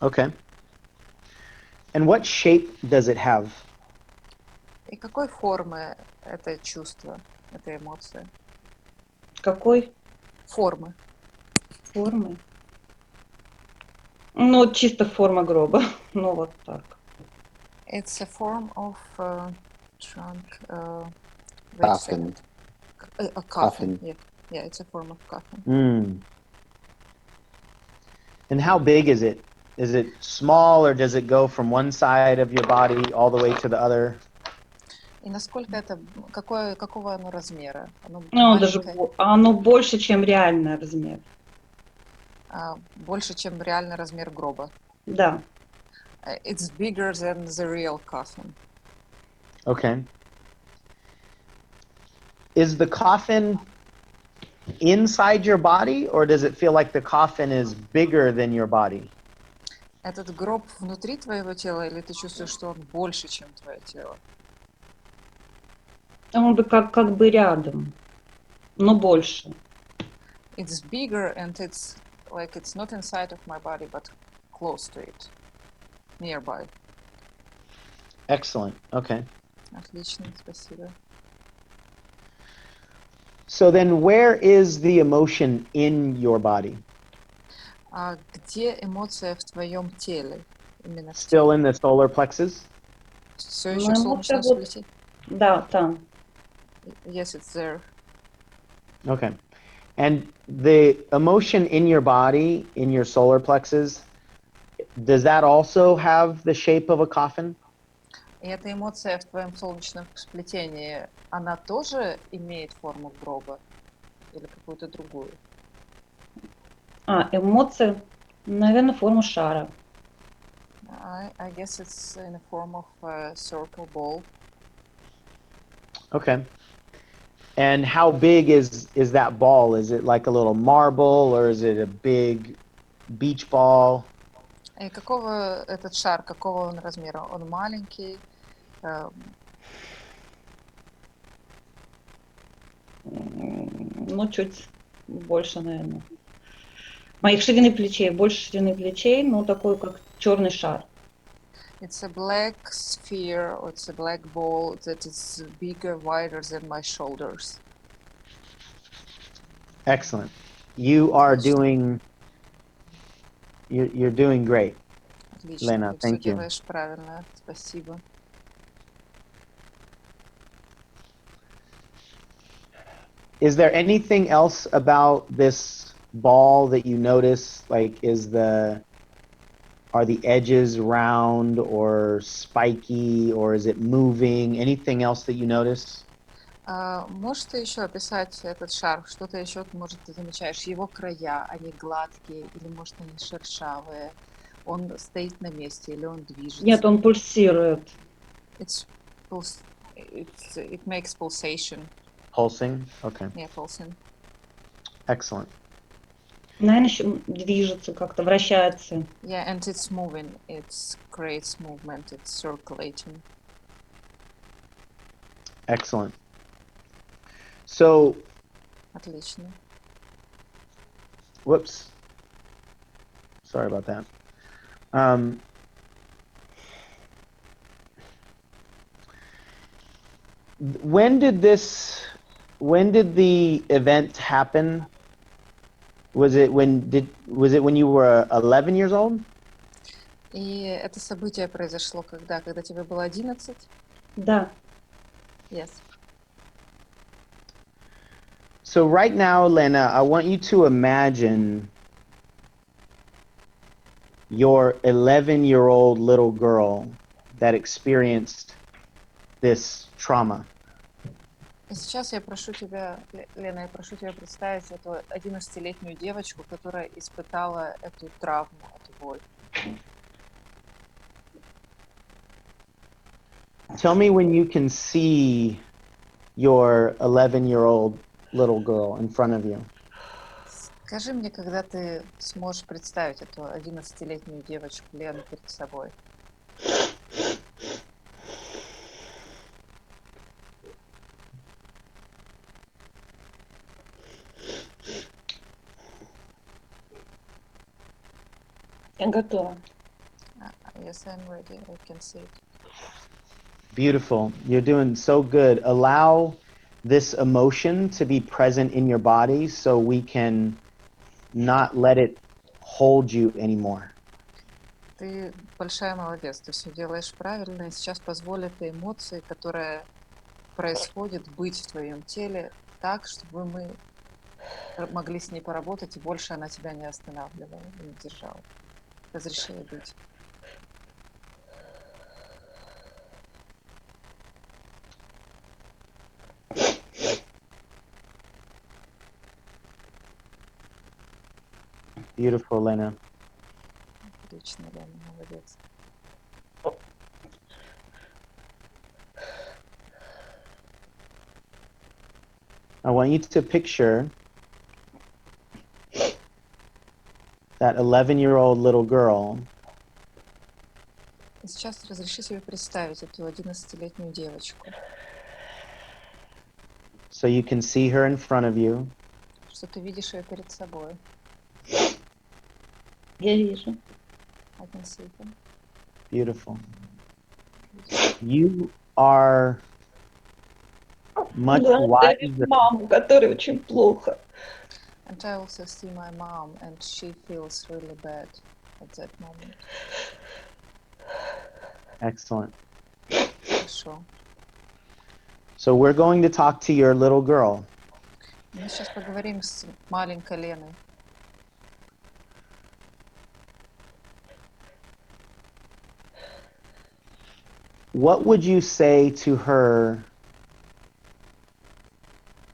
Okay. And what shape does it have? И какой формы это чувство, эта эмоция? Какой Формы. формы? Ну, чисто форма гроба. Ну, вот так. It's a form of trunk. Wait a second. Coffin. A coffin. Coffin. Yeah, it's a form of coffin. Mm. And how big is it? Is it small or does it go from one side of your body all the way to the other? И насколько это, какого оно размера? Оно Ну, даже маленькое, оно больше, чем реальный размер. больше, чем реальный размер гроба. Да. It's bigger than the real coffin. Okay. Is the coffin inside your body or does it feel like the coffin is bigger than your body? Этот гроб внутри твоего тела, или ты чувствуешь, что он больше, чем твое тело? Он бы как бы рядом, но больше. It's bigger and it's like it's not inside of my body, but close to it, nearby. Excellent. Okay. Отлично, спасибо. So then where is the emotion in your body? А где эмоция в твоем теле? Именно в Still теле. in the solar plexus? Все Ну, еще в эмоция солнечном вот- сплетении? Да, там. Yes, it's there. Okay. And the emotion in your body, in your solar plexus, does that also have the shape of a coffin? И эта эмоция в твоем солнечном сплетении, она тоже имеет форму гроба или какую-то другую? Эмоции, наверное, форму шара. I guess it's in the form of a circle ball. Okay. And how big is that ball? Is it like a little marble or is it a big beach ball? И какого этот шар, какого он размера? Он маленький, Ну, чуть больше, наверное. Моих ширины плечей, больше ширины плечей, ну, такой, как черный шар. it's a black sphere or it's a black ball that is bigger, wider than my shoulders. Excellent. You are doing you're doing great. Отлично, Лена, ты все thank you. делаешь правильно, спасибо. Is there anything else about this ball that you notice? Like, are the edges round or spiky, or is it moving? Anything else that you notice? Можешь ты еще описать этот шар? Что-то еще, может, ты замечаешь? Его края, они гладкие или, может, они шершавые? Он стоит на месте или он движется? Нет, он пульсирует. It makes pulsation. Pulsing? Okay, Yeah, pulsing. excellent. Наверное, еще движется как-то, вращается. Yeah, and it's moving. It creates movement. It's circulating. Excellent. So, Отлично. whoops. Sorry about that. When did the event happen? Was it when you were 11 years old? И это событие произошло когда? Когда тебе было 11? Да. Yes. So right now, Lena, I want you to imagine your 11-year-old little girl that experienced this trauma. И сейчас я прошу тебя, Лена, я прошу тебя представить эту 11-летнюю девочку, которая испытала эту травму, эту боль. Tell me when you can see your 11-year-old little girl in front of you. Скажи мне, когда ты сможешь представить эту 11-летнюю девочку Лену перед собой. Я готова. Yes, I'm ready. I can see it. Beautiful. You're doing so good. Allow this emotion to be present in your body so we can not let it hold you anymore. Ты большая молодец, ты все делаешь правильно, и сейчас позволь этой эмоции, которая происходит, быть в твоем теле так, чтобы мы могли с ней поработать, и больше она тебя не останавливала, не держала. Разреши ей быть. Beautiful, Lena. Отлично, Лена, молодец. I want you to picture that 11-year-old little girl И сейчас разреши себе представить эту 11-летнюю девочку, so you can see her in front of you. что ты видишь ее перед собой. Я вижу. I can see them. Beautiful. You are much Да, я wiser. вижу маму, которой очень плохо. And I also see my mom, and she feels really bad at that moment. Excellent. Хорошо. So we're going to talk to your little girl. Мы сейчас поговорим с маленькой Леной. What would you say to her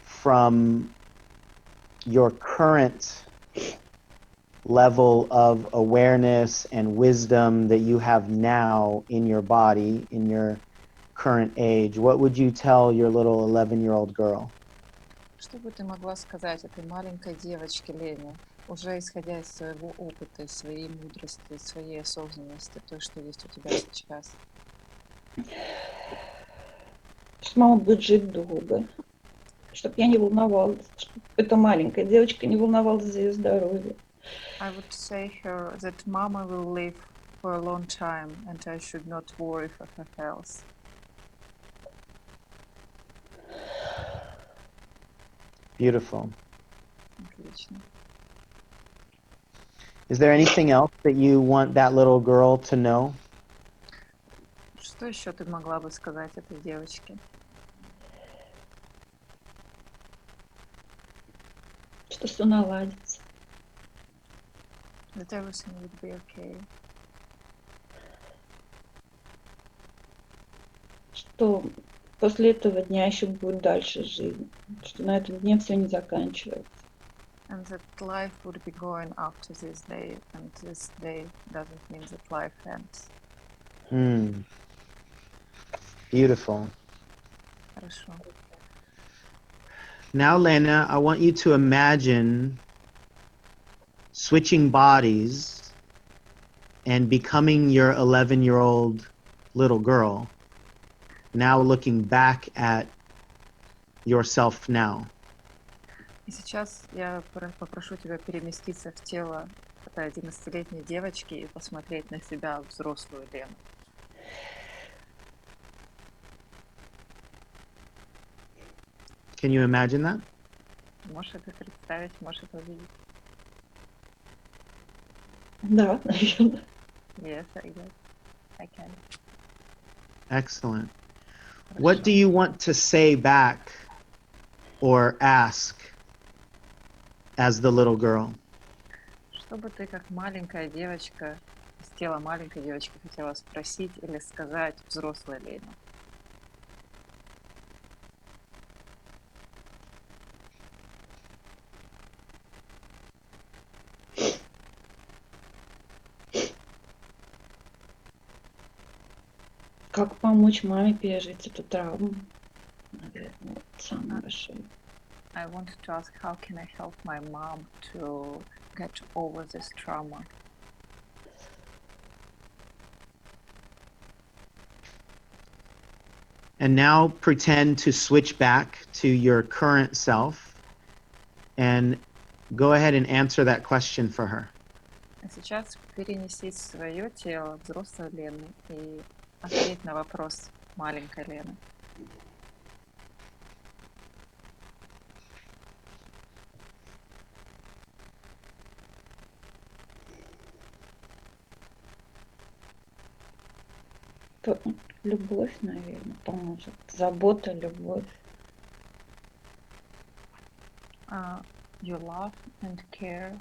from your current level of awareness and wisdom that you have now in your body, in your current age? What would you tell your little 11-year-old girl? Что бы ты могла сказать этой маленькой девочке Лене, уже исходя из своего опыта, из своей мудрости, из своей осознанности, той, что есть у тебя сейчас? Что мама будет жить долго. Чтобы я не волновалась. Чтобы эта маленькая девочка не волновалась за ее здоровье. I would say her that Mama will live for a long time, and I should not worry for her health. Beautiful. Отлично. Is there anything else that you want that little girl to know? Что еще ты могла бы сказать этой девочке? Что все наладится. That everything would be okay. Что после этого дня еще будет дальше жизнь. Что на этом дне все не заканчивается. And that life would be going after this day, and this day doesn't mean that life ends. Beautiful. Хорошо. Now, Lena, I want you to imagine switching bodies and becoming your 11-year-old little girl, now looking back at yourself now. И сейчас я попрошу тебя переместиться в тело этой 11-летней девочки и посмотреть на себя, взрослую Лену. Can you imagine that? Можешь это представить, можешь это увидеть? Да, наверное. Yes, I can. Excellent. Хорошо. What do you want to say back or ask as the little girl? Что бы ты, как маленькая девочка, из тела маленькой девочки, хотела спросить или сказать взрослой Лене? Как помочь маме пережить эту травму? Наверное, вот самое большое. I wanted to ask how can I help my mom to get over this trauma? And now pretend to switch back to your current self and go ahead and answer that question for her. А сейчас перенесись в свое тело взрослой Лены и ответь на вопрос маленькой Лены. Любовь, наверное, поможет. Забота, любовь. Your love and care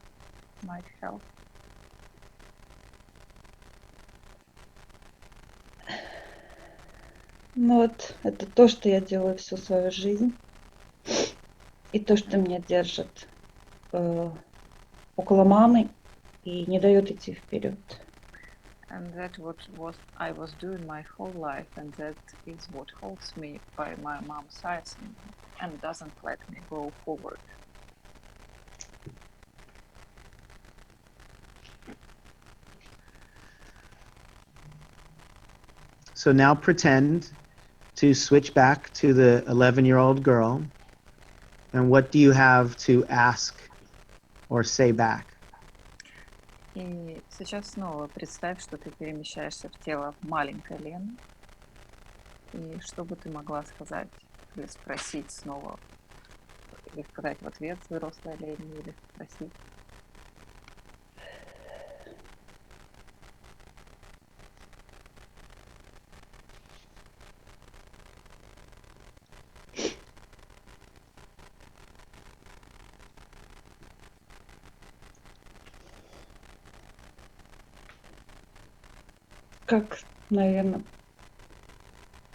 might help. Ну вот, это то, что я делаю всю свою жизнь. И то, что меня держит около мамы и не дает идти вперед. And that what I was doing my whole life, and that is what holds me by my mom's side and doesn't let me go forward. So now pretend to switch back to the 11-year-old girl. And what do you have to ask or say back? И сейчас снова представь, что ты перемещаешься в тело маленькой Лены. И что бы ты могла сказать или спросить снова, или сказать в ответ взрослой Лене, или спросить. Как, наверное,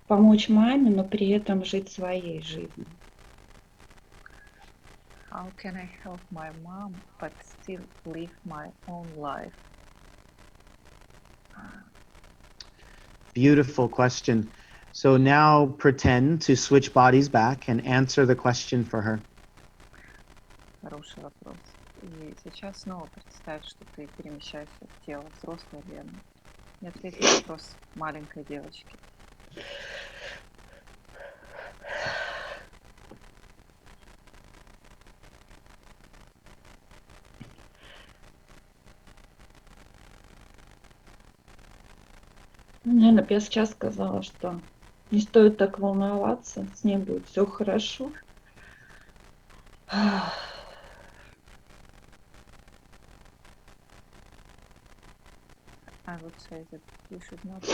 помочь маме, но при этом жить своей жизнью. How can I help my mom but still live my own life? Beautiful question. So now pretend to switch bodies back and answer the question for her. Хороший вопрос. И сейчас снова представь, что ты перемещаешься в тело взрослой Лены. И ответь на вопрос маленькой девочки. Наверное, я сейчас сказала, что не стоит так волноваться, с ней будет все хорошо. I would say that you should not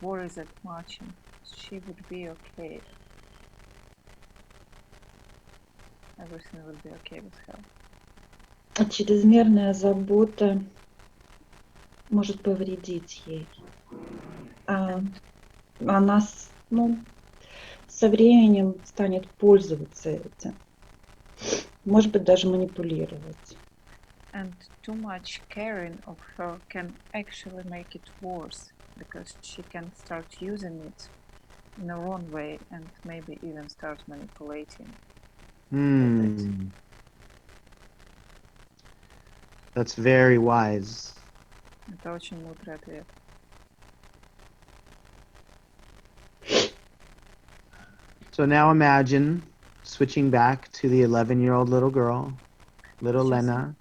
worry that much and she would be okay. Everything will be okay with her. А чрезмерная забота может повредить ей. Она со временем станет пользоваться этим. Может быть, даже манипулировать. And too much caring of her can actually make it worse, because she can start using it in a wrong way and maybe even start manipulating. That's very wise. Это очень мудрый ответ. So now imagine switching back to the 11-year-old little girl, little Lena,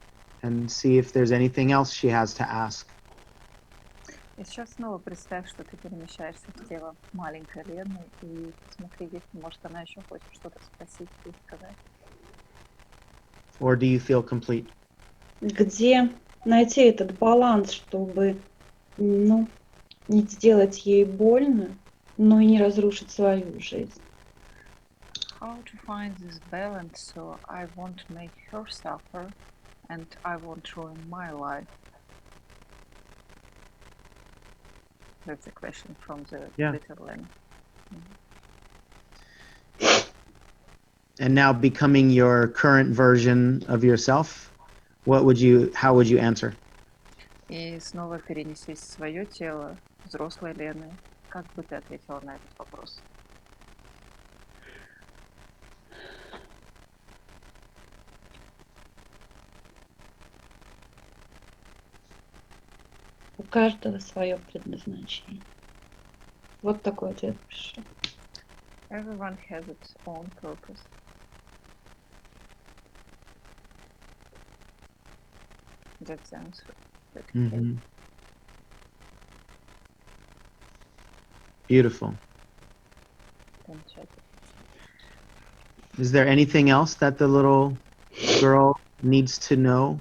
and see if there's anything else she has to ask. И сейчас снова представь, что ты перемещаешься в тело маленькой Лены и посмотри, если, может, она еще хочет что-то спросить или сказать. Or do you feel complete? Где найти этот баланс, чтобы, не сделать ей больно, но и не разрушить свою жизнь? How to find this balance so I won't make her suffer and I won't ruin my life? That's a question from the little Lena. And now becoming your current version of yourself, how would you answer? И снова перенесись в свое тело взрослой Лены Как бы ты ответила на этот вопрос? У каждого свое предназначение. Вот такой ответ пришел. Everyone has its own purpose. That's the answer. Mhm. Beautiful. Замечательно. Is there anything else that the little girl needs to know?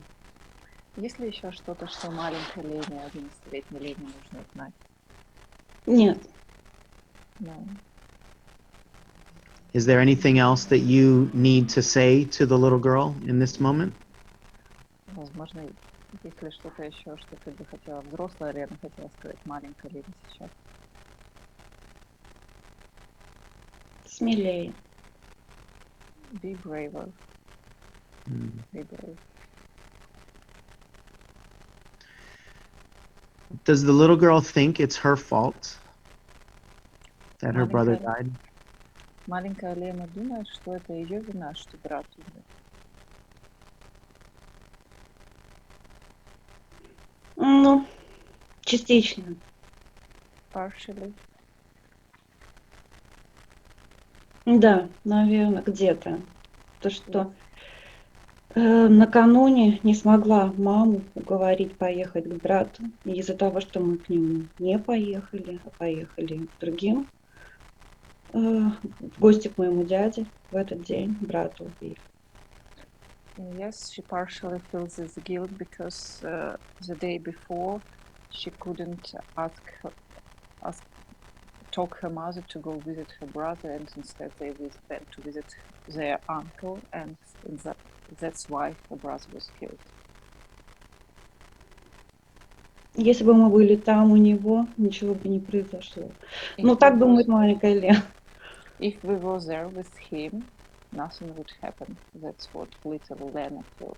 Есть ли еще что-то, что маленькой Лене, 11-летней Лене нужно знать? Нет. No. Is there anything else that you need to say to the little girl in this moment? Возможно, есть ли что-то еще, что ты бы хотела, взрослая Лена хотела сказать маленькой Лене сейчас? Смелее. Be braver. Mm. Be brave. Does the little girl think it's her fault that her brother Маленькая, died? маленькая Лена думает, что это ее вина, что брат умер. Ну, частично. Partially. Да, наверное, где-то. То, что накануне не смогла маму уговорить поехать к брату. И из-за того, что мы к нему не поехали, а поехали к другим, в гости к моему дяде в этот день брата убили. Yes, she partially feels this guilt because the day before she couldn't talk her mother to go visit her brother, and instead they went to visit their uncle, and that's why her brother was killed. Если бы мы были там у него, ничего бы не произошло. Ну, так думает маленькая Лена. If we were there with him, nothing would happen. That's what little Lena feels.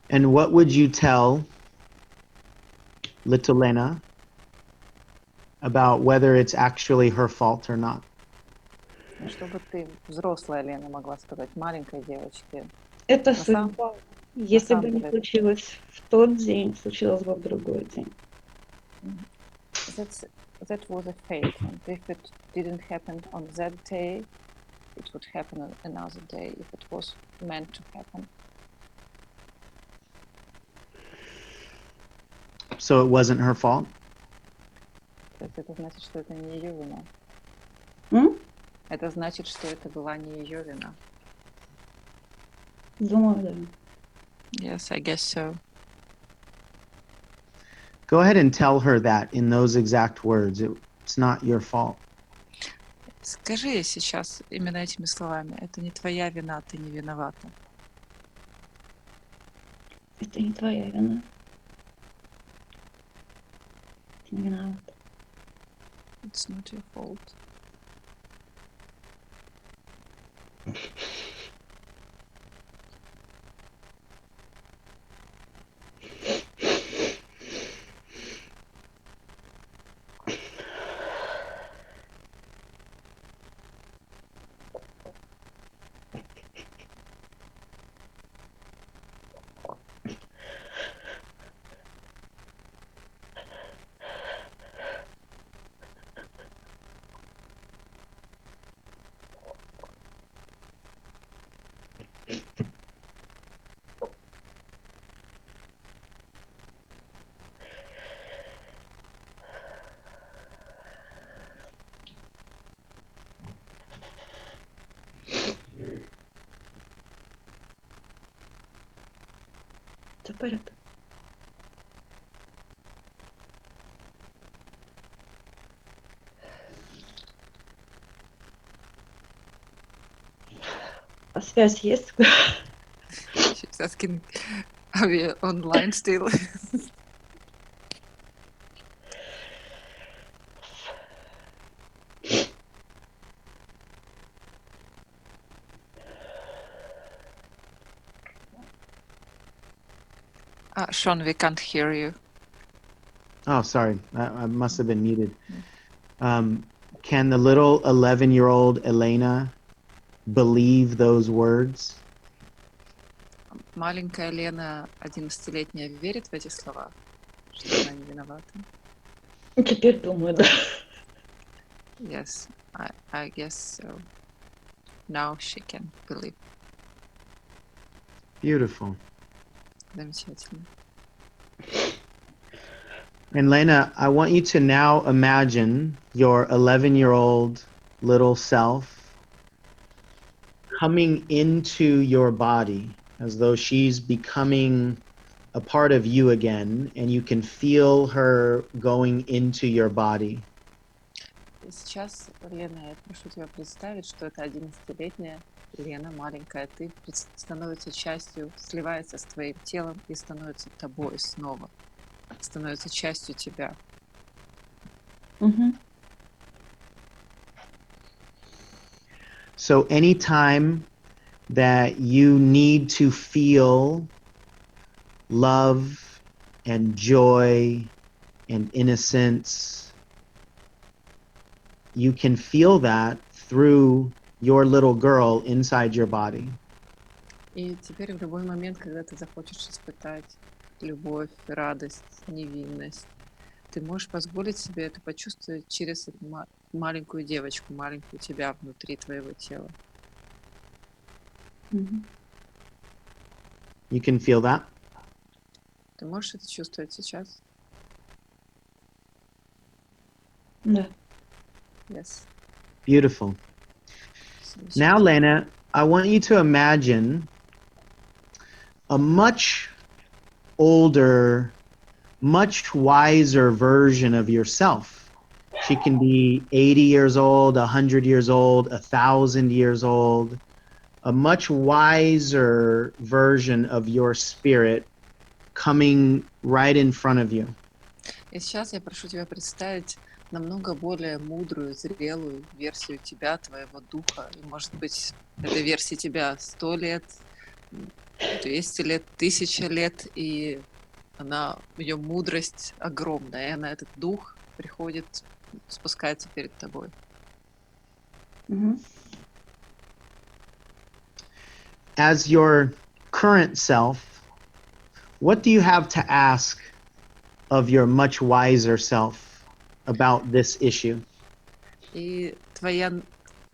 And what would you tell little Lena about whether it's actually her fault or not? Что бы ты, взрослая Лена, могла сказать маленькой девочке? Это судьба. Если бы не деле, случилось в тот день, случилось бы в другой день. That was a fate, and if it didn't happen on that day, it would happen on another day if it was meant to happen. So it wasn't her fault? Это значит, что это не ее вина. Это значит, что это была не ее вина. Думаю, да. Yes, I guess so. Go ahead and tell her that in those exact words. It's not your fault. Скажи ей сейчас именно этими словами. Это не твоя вина, ты не виновата. Это не твоя вина. Ты не виновата. It's not your fault. Все в порядке. А связь есть? She's asking, are we online still? Sean, we can't hear you. Oh, sorry, I must have been muted. Can the little 11-year-old Elena believe those words? Маленькая Лена, 11-летняя, верит в эти слова, что она не виновата? Теперь думаю, да. Yes, I guess so. Now she can believe. Beautiful. Замечательно. And Lena, I want you to now imagine your 11-year-old little self coming into your body as though she's becoming a part of you again, and you can feel her going into your body. И сейчас, Лена, я прошу тебя представить, что это 11-летняя Лена, маленькая ты, становится частью, сливается с твоим телом и становится тобой снова, становится частью тебя. Мгм. So anytime that you need to feel love and joy and innocence, you can feel that through your little girl inside your body. И теперь в любой момент, когда ты захочешь испытать любовь, радость, невинность, ты можешь позволить себе это почувствовать через эту маленькую девочку, маленькую тебя внутри твоего тела. Мгм. You can feel that? Ты можешь это чувствовать сейчас? Да. Yes. Beautiful. Now, Lena, I want you to imagine a much older, much wiser version of yourself. She can be 80 years old, 100 years old, 1,000 years old. A much wiser version of your spirit coming right in front of you. И сейчас я прошу тебя представить намного более мудрую, зрелую версию тебя, твоего духа. И, может быть, этой версии тебя 100 лет, 200 лет, 1000 лет, и ее мудрость огромная, и этот дух приходит, спускается перед тобой. Мгм. As your current self, what do you have to ask of your much wiser self about this issue? И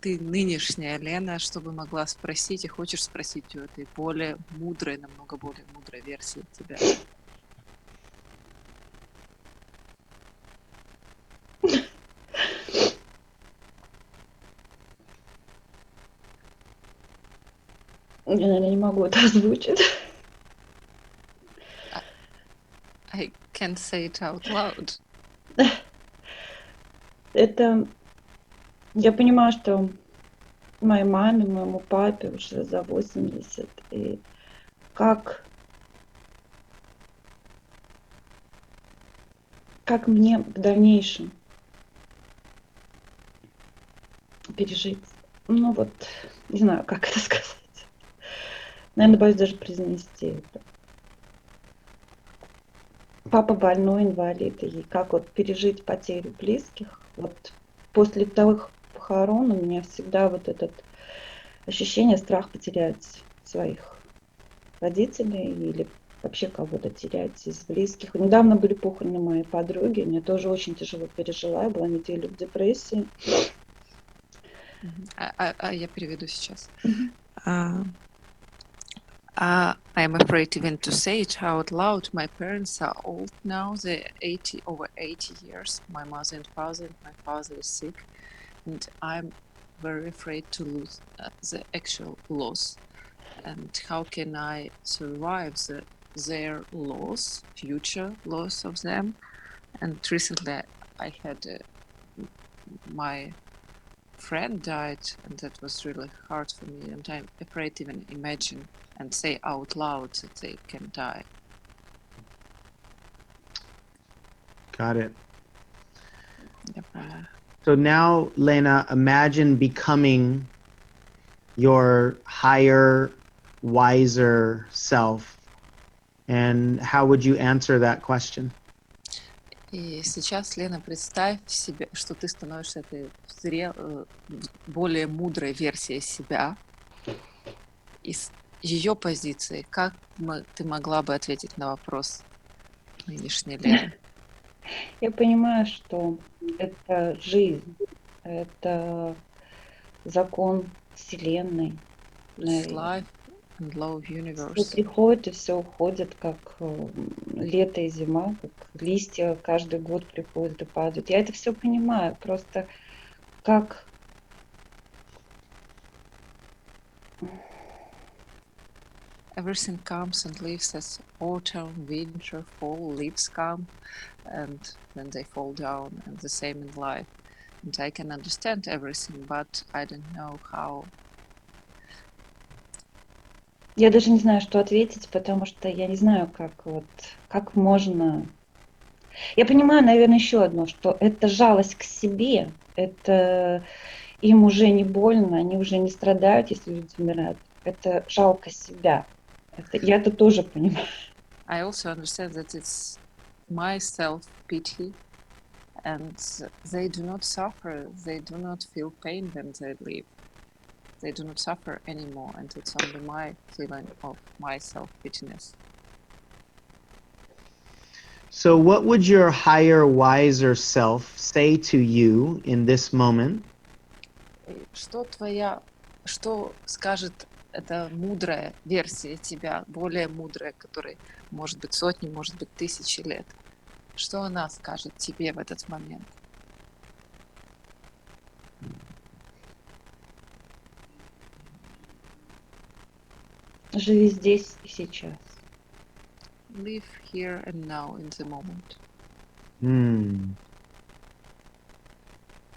ты нынешняя Лена, чтобы могла спросить, и хочешь спросить у этой более мудрой, намного более мудрой версии тебя. Я, наверное, не могу это озвучить. I can't say it out loud. Это... Я понимаю, что моей маме, моему папе уже за 80. И как мне в дальнейшем пережить? Ну вот, не знаю, как это сказать. Наверное, боюсь даже произнести это. Папа больной, инвалид, и как вот пережить потерю близких. Вот после таких похорон у меня всегда вот этот ощущение, страх потерять своих родителей или вообще кого-то терять из близких. Недавно были похороны моей подруги, мне тоже очень тяжело пережила, я была неделю в депрессии. Я переведу сейчас. Мгм. I'm afraid even to say it out loud. My parents are old now. They're over 80 years. My mother and father. My father is sick. And I'm very afraid to lose the actual loss. And how can I survive their loss, future loss of them? And recently I had my friend died, and that was really hard for me. And I'm afraid to even imagine and say out loud that they can die. Got it. Я поняла. So now, Lena, imagine becoming your higher, wiser self. And how would you answer that question? И сейчас, Лена, представь себе, что ты становишься этой более мудрой версией себя. И с ее позиции, как ты могла бы ответить на вопрос нынешней Лены? Я понимаю, что это жизнь, это закон Вселенной, It's наверное. life and law of Все universe. приходит и все уходит, как лето и зима, как листья каждый год приходят и падают. Я это все понимаю, просто как Everything comes and leaves as autumn, winter, fall, leaves come and then they fall down, and the same in life. And I can understand everything, but I don't know how. я даже не знаю, что ответить, потому что я не знаю, как можно. Я понимаю, наверное, еще одно, что это жалость к себе, это им уже не больно, они уже не страдают, если люди умирают. Это жалко себя. Я это тоже понимаю. I also understand that it's my self-pity, and they do not suffer, they do not feel pain when they live. They do not suffer anymore, and it's only my feeling of my self-pityness. So, what would your higher, wiser self say to you in this moment? Что скажет эта мудрая версия тебя, более мудрая, которой может быть сотни, может быть тысячи лет? Что она скажет тебе в этот момент? Живи здесь и сейчас. Live here and now in the moment.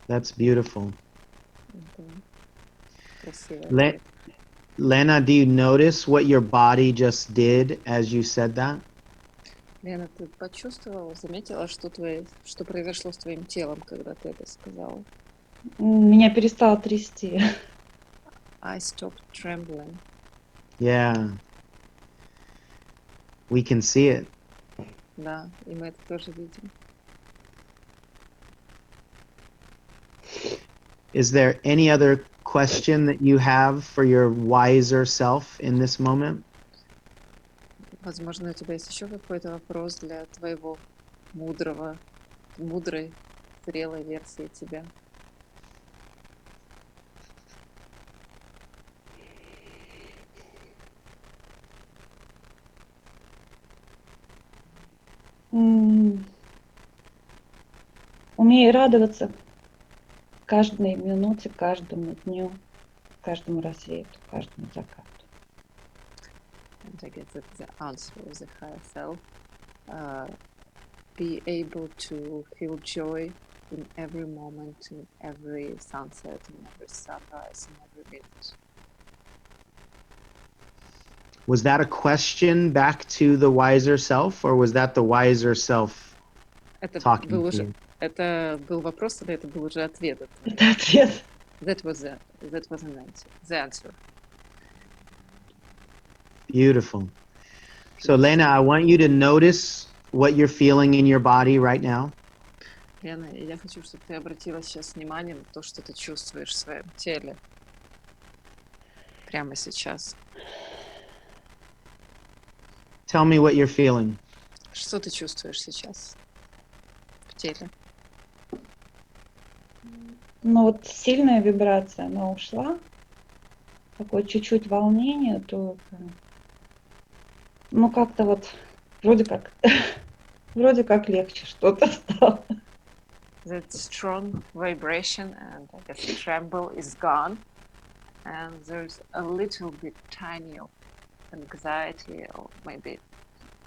That's beautiful. Красивый Le- ответ. Lena, do you notice what your body just did as you said that? Лена, ты почувствовала, заметила, что произошло с твоим телом, когда ты это сказала? Меня перестало трясти. I stopped trembling. Yeah. We can see it. Да, и мы это тоже видим. Is there any other question that you have for your wiser self in this moment? Возможно, у тебя есть еще какой-то вопрос для твоего мудрой, зрелой версии тебя. Умей радоваться каждой минуте, каждому дню, каждому рассвету, каждому закату. And I guess that the answer of the higher self. Be able to feel joy in every moment, in every sunset, in every sunrise, in every minute. Was that a question back to the wiser self, or was that the wiser self Это talking был to уже, you? это был вопрос или это был уже ответ? Это ответ. That was an answer. The answer. Beautiful. So, Lena, I want you to notice what you're feeling in your body right now. Лена, я хочу, чтобы ты обратила сейчас внимание на то, что ты чувствуешь в своем теле прямо сейчас. Tell me what you're feeling. Что ты чувствуешь сейчас в теле? Ну вот сильная вибрация, она ушла. Такое чуть-чуть волнение только. Ну как-то вот вроде как легче что-то стало. That strong vibration and I guess the tremble is gone, and there's a little bit tiny of anxiety or maybe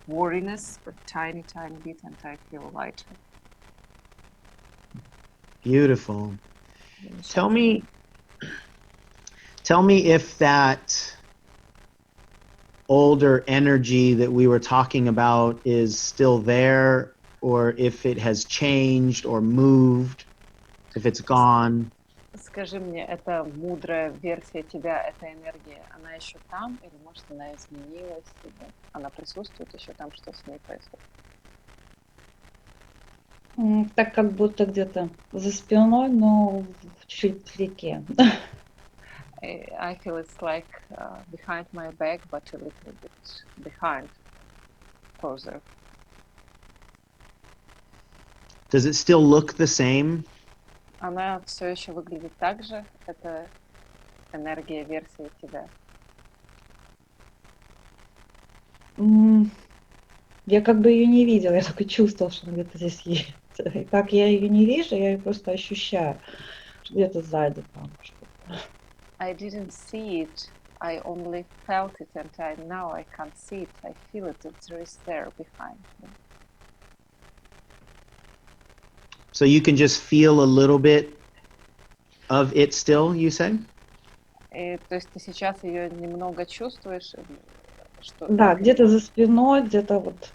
worriness, but tiny bit, and I feel lighter. Beautiful. Tell me if that older energy that we were talking about is still there, or if it has changed or moved, if it's gone. Скажи мне, эта мудрая версия тебя, эта энергия, она еще там или может она изменилась? Или она присутствует еще там, что с ней происходит? Так как будто где-то за спиной, но чуть-чуть вдалеке. I feel it's like behind my back, but a little bit behind, further. Does it still look the same? Она все еще выглядит так же. Это энергия версии тебя. Я как бы ее не видела, я только чувствовала, что она где-то здесь есть. И так я ее не вижу, я ее просто ощущаю, что где-то сзади там что-то. I didn't see it. I only felt it, and now I can't see it. I feel it. It's there behind me. So you can just feel a little bit of it still, you say? И, то есть ты сейчас ее немного чувствуешь, что Да, где-то за спиной, где-то вот,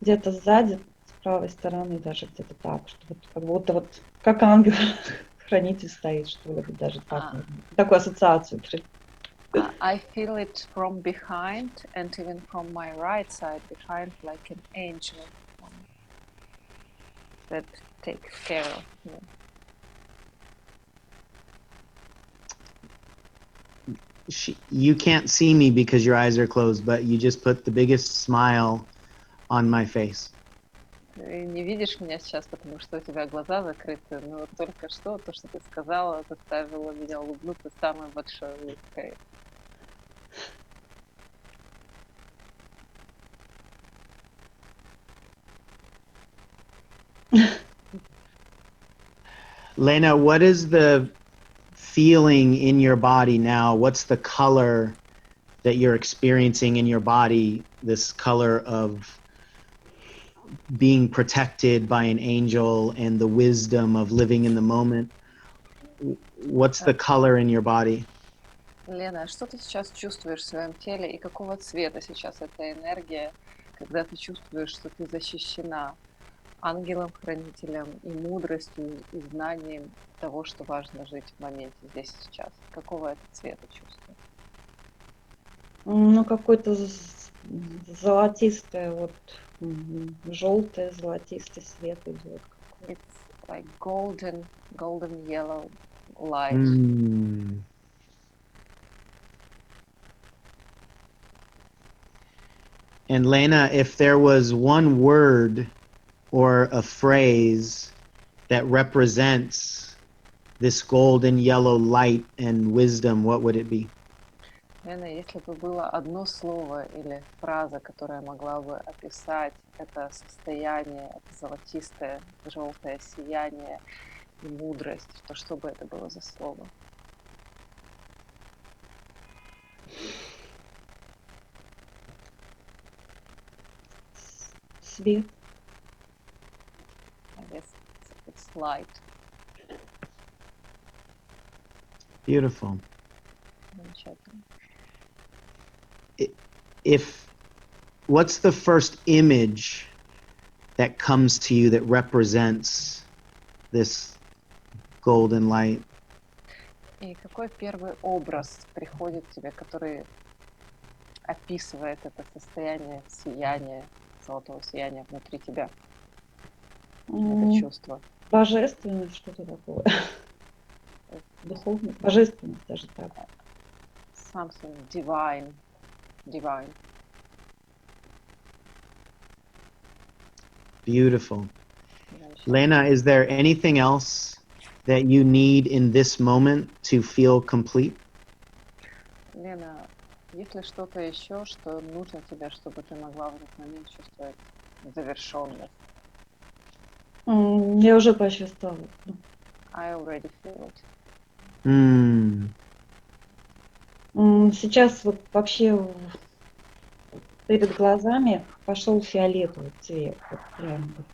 где-то сзади, с правой стороны даже где-то так, что вот как будто вот как ангел-хранитель стоит, что ли, вот даже так. Такую ассоциацию. I feel it from behind and even from my right side behind, like an angel that takes care of me. You can't see me because your eyes are closed, but you just put the biggest smile on my face. Ты не видишь меня сейчас, потому что у тебя глаза закрыты, но вот только что то, что ты сказала, заставило меня улыбнуться самой большой улыбкой. Lena, what is the feeling in your body now? What's the color that you're experiencing in your body? This color of being protected by an angel and the wisdom of living in the moment. What's the color in your body? Лена, что ты сейчас чувствуешь в своем теле и какого цвета сейчас эта энергия, когда ты чувствуешь, что ты защищена ангелом-хранителем и мудростью, и знанием того, что важно жить в моменте здесь и сейчас? Какого это цвета чувствуешь? Ну, какой-то золотистый, вот желтый, золотистый свет идет. It's like golden yellow light. And Lena, if there was one word or a phrase that represents this golden yellow light and wisdom, what would it be? Лена, если бы было одно слово или фраза, которая могла бы описать это состояние, это золотистое, желтое сияние и мудрость, то что бы это было за слово? Свет. I guess it's light. Beautiful. Замечательно. What's the first image that comes to you that represents this golden light? И какой первый образ приходит тебе, который описывает это состояние сияния, золотого сияния внутри тебя? Это чувство. Божественность, что-то такое. Духовность, божественность даже так. Something divine. Beautiful. Lena, is there anything else that you need in this moment to feel complete? Лена, есть ли что-то еще, что нужно тебе, чтобы ты могла в этот момент чувствовать завершенность? Я уже почувствовала. I already feel it. Сейчас вот вообще перед глазами пошел фиолетовый цвет. Вот прям вот.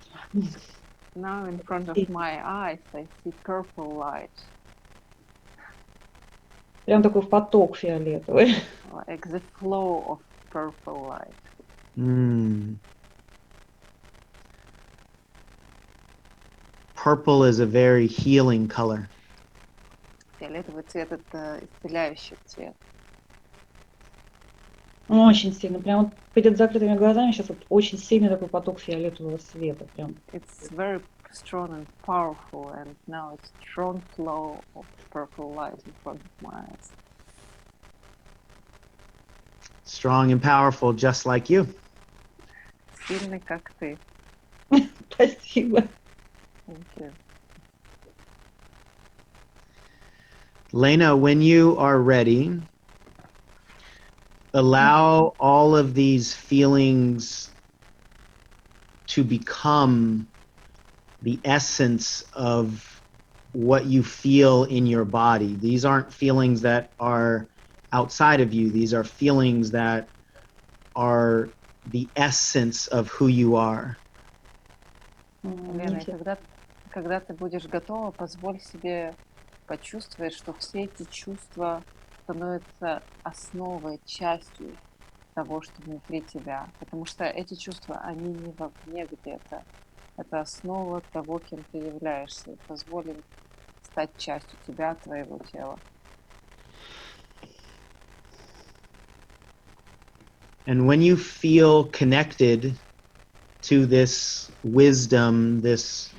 Now in front of my eyes I see purple light. Прям такой поток фиолетовый. Like the flow of purple light. Purple is a very healing color. Фиолетовый цвет — это исцеляющий цвет. Ну, очень сильно. Прям вот перед закрытыми глазами сейчас вот очень сильный такой поток фиолетового света. Прям. It's very strong and powerful, and now it's strong flow of purple light in front of my eyes. Strong and powerful, just like you. Сильный, как ты. Спасибо. Thank you. Lena, when you are ready, allow all of these feelings to become the essence of what you feel in your body. These aren't feelings that are outside of you. These are feelings that are the essence of who you are. Лена, и когда ты будешь готова, позволь себе почувствовать, что все эти чувства становятся основой, частью того, что внутри тебя. Потому что эти чувства, они не вовне где-то. Это основа того, кем ты являешься. И позволь им стать частью тебя, твоего тела. And when you feel connected to this wisdom, this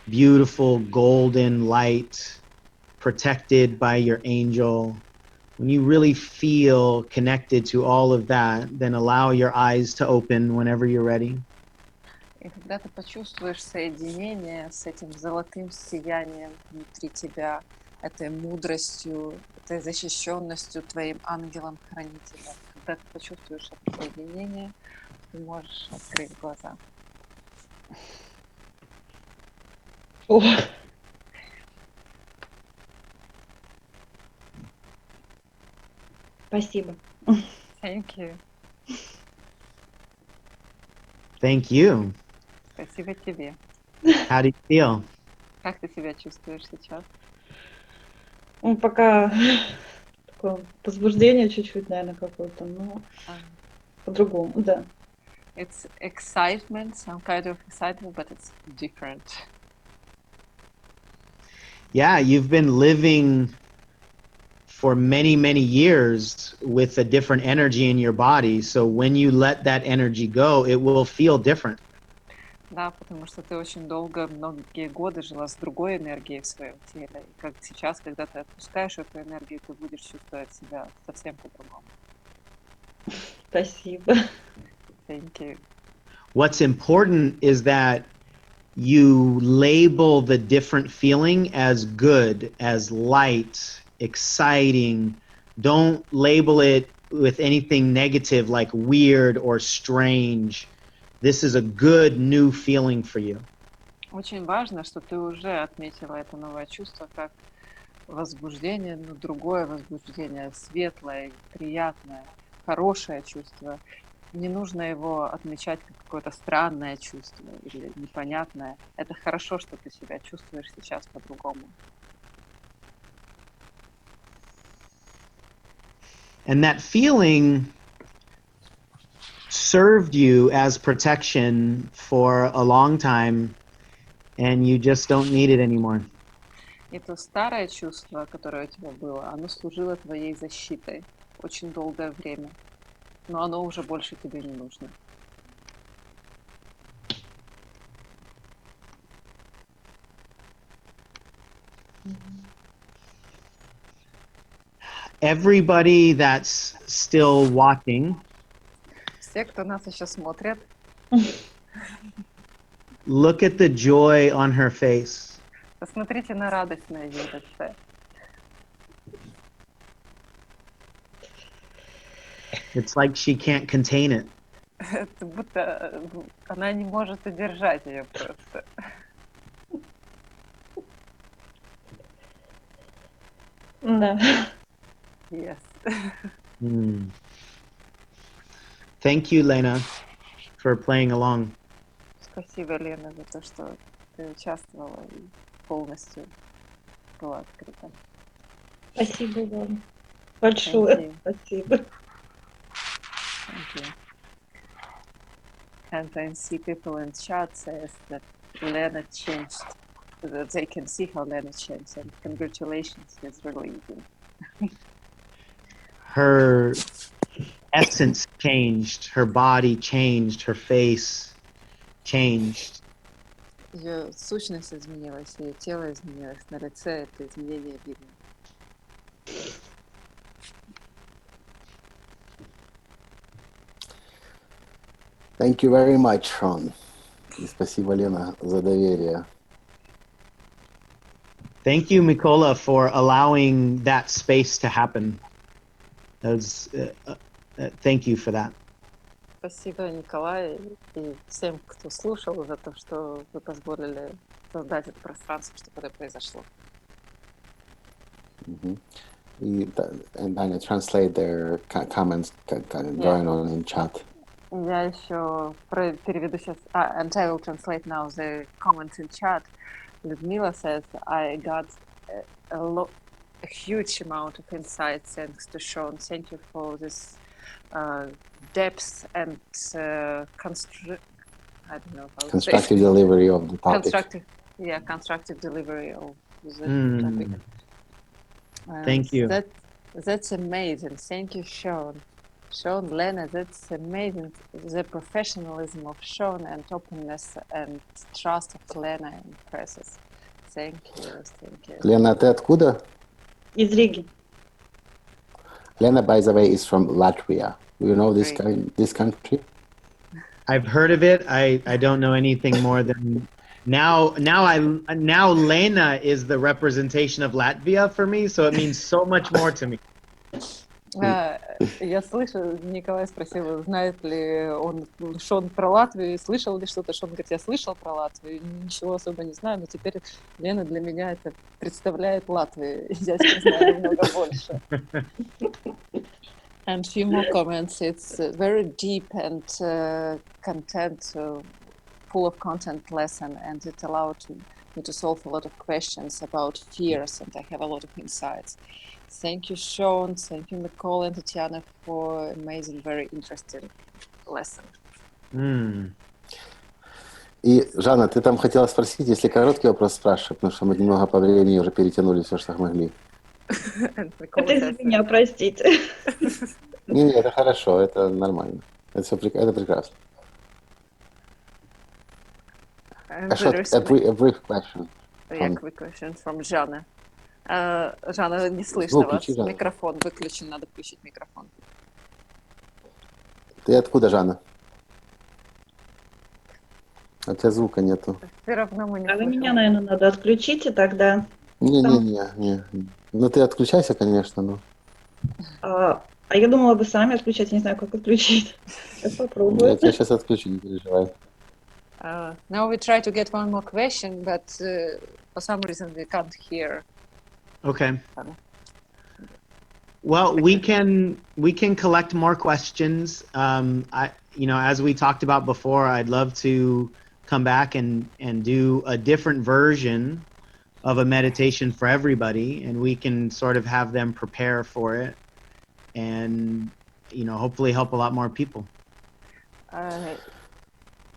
beautiful golden light protected by your angel, when you really feel connected to all of that, then allow your eyes to open whenever you're ready. И когда ты почувствуешь соединение с этим золотым сиянием внутри тебя, этой мудростью, этой защищенностью твоим ангелом-хранителем, когда ты почувствуешь это соединение, ты можешь открыть глаза. О. Спасибо. Thank you. Thank you. Спасибо тебе. How do you feel? Как ты себя чувствуешь сейчас? Ну, пока такое возбуждение чуть-чуть, наверное, какое-то, но по-другому, да. It's excitement, some kind of excitement, but it's different. Yeah, you've been living for many, many years with a different energy in your body. So when you let that energy go, it will feel different. Да, потому что ты очень долго, многие годы жила с другой энергией в своем теле. И как сейчас, когда ты отпускаешь эту энергию, ты будешь чувствовать себя совсем по-другому. Спасибо. Thank you. What's important is that you label the different feeling as good, as light, exciting. Don't label it with anything negative like weird or strange. This is a good new feeling for you. Очень важно, что ты уже отметила это новое чувство как возбуждение, но другое возбуждение, светлое, приятное, хорошее чувство. Не нужно его отмечать как какое-то странное чувство или непонятное. Это хорошо, что ты себя чувствуешь сейчас по-другому. And that feeling served you as protection for a long time, and you just don't need it anymore. И то старое чувство, которое у тебя было, оно служило твоей защитой очень долгое время. Но оно уже больше тебе не нужно. Everybody that's still watching, Все, кто нас еще смотрят, look at the joy on her face. посмотрите на радость на ее лице. It's like she can't contain it. Это будто она не может удержать ее просто. Да. Yes. Thank you, Lena, for playing along. Спасибо, Лена, за то, что ты участвовала и полностью была открыта. Спасибо вам большое. Thank you. Спасибо. Thank you. And I see people in chat says that Lena changed, that they can see how Lena changed, and congratulations, it's really easy. Her essence changed, her body changed, her face changed. Ее сущность изменилась, ее тело изменилось, на лице это изменение видно. Thank you very much, Sean. И спасибо, Лена, за доверие. Thank you, Mikola, for allowing that space to happen. Thank you for that. Спасибо, Николай, и всем, кто слушал, за то, что вы позволили создать это пространство, чтобы это произошло. And Danya, translate their comments going on in chat. Я еще переведу сейчас, and I will translate now the comments in chat. Людмила says, I got a huge amount of insight thanks to Sean. Thank you for this depth and constructive delivery of the topic. Constructive delivery of the topic. Thank you. That's amazing. Thank you, Sean. Sean, Lena, that's amazing. The professionalism of Sean and openness and trust of Lena impresses. Thank you. Lena, ты откуда? Из Риги. Lena, by the way, is from Latvia. Do you know this country? I've heard of it. I don't know anything more than now Lena is the representation of Latvia for me, so it means so much more to me. Я слышу, Николай спросил, знает ли он Шон про Латвию, слышал ли что-то. Шон говорит, я слышал про Латвию, ничего особо не знаю, но теперь Лена для меня это представляет Латвию. Я теперь знаю немного больше. And few more comments. It's very deep and full of content lesson, and it allowed me to solve a lot of questions about fears, and I have a lot of insights. Thank you, Sean. Thank you, Nicole and Tatiana, for amazing, very interesting lesson. И, Жанна, ты там хотела спросить, если короткий вопрос спрашивать, потому что мы немного по времени уже перетянули все, что могли. Это из меня, простите. Не, это хорошо, это нормально. Это прекрасно. A brief question. Yeah, quick question from Жанна. Жанна, не слышно вас. Микрофон выключен, надо включить микрофон. Ты откуда, Жанна? У тебя звука нету. Все равно мы не слышим. Меня, наверное, надо отключить, и тогда... Не. Ну, ты отключайся, конечно, но... А я думала, вы сами отключать, не знаю, как отключить. Я попробую. Я тебя сейчас отключу, не переживай. Now we try to get one more question, but for some reason we can't hear. Okay. Well, we can collect more questions. As we talked about before, I'd love to come back and do a different version of a meditation for everybody, and we can sort of have them prepare for it, and hopefully help a lot more people.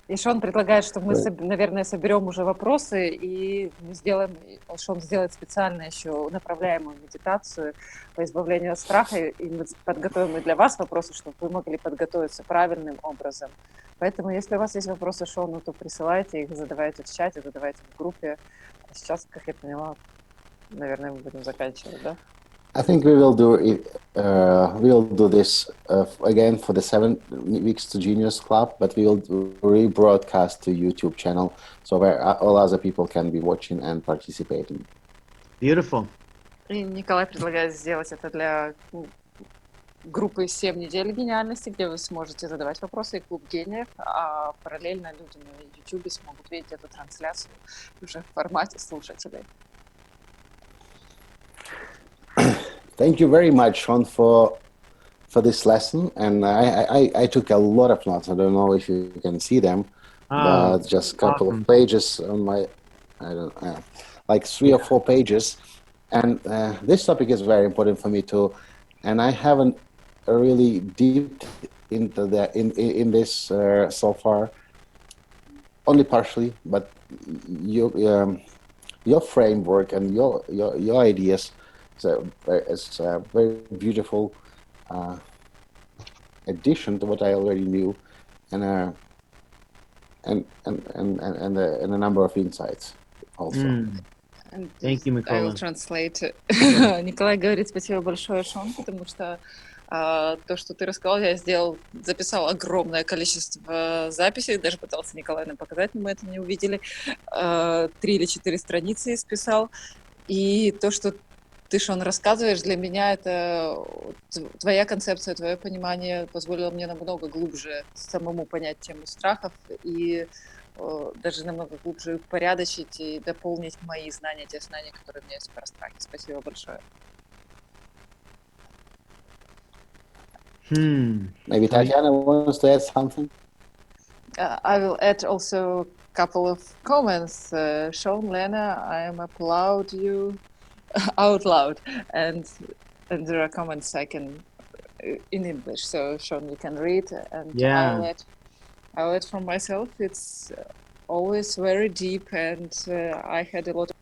И Шон предлагает, что мы, наверное, соберем уже вопросы и Шон сделает специально еще направляемую медитацию по избавлению от страха, и мы подготовим и для вас вопросы, чтобы вы могли подготовиться правильным образом. Поэтому, если у вас есть вопросы Шону, то присылайте их, задавайте в чате, задавайте в группе. А сейчас, как я поняла, наверное, мы будем заканчивать, да? I think we will do it. We'll do this again for the 7 Weeks to Genius Club, but we will rebroadcast to YouTube channel, so where all other people can be watching and participating. Beautiful. И Николай предлагает сделать это для группы 7 недель гениальности, где вы сможете задавать вопросы, и клуб гениев, а параллельно люди на YouTube смогут видеть эту трансляцию уже в формате слушателей. Thank you very much, Sean, for this lesson. And I took a lot of notes. I don't know if you can see them, but just a couple of pages on my, like 3 or 4 pages. And this topic is very important for me too. And I haven't really deep into in this so far, only partially. But your framework and your ideas. It's a very beautiful addition to what I already knew, and a number of insights also. And Thank you, I will Mikola. translate. Николай говорит, спасибо большое, Шон, потому что то, что ты рассказал, я записал огромное количество записей, даже пытался Николай нам показать, но мы это не увидели. 3 или 4 страницы исписал. И то, что ты, Шон, рассказываешь, для меня это твоя концепция, твое понимание позволило мне намного глубже самому понять тему страхов и даже намного глубже упорядочить и дополнить мои знания, те знания, которые у меня есть про страхи. Спасибо большое. Maybe Tatiana wants to add something? I will add also a couple of comments. Sean, Lena, I am applaud you out loud. And there are comments I can in English. So Sean, you can read. And Yeah. I'll add from myself. It's always very deep, and I had a lot of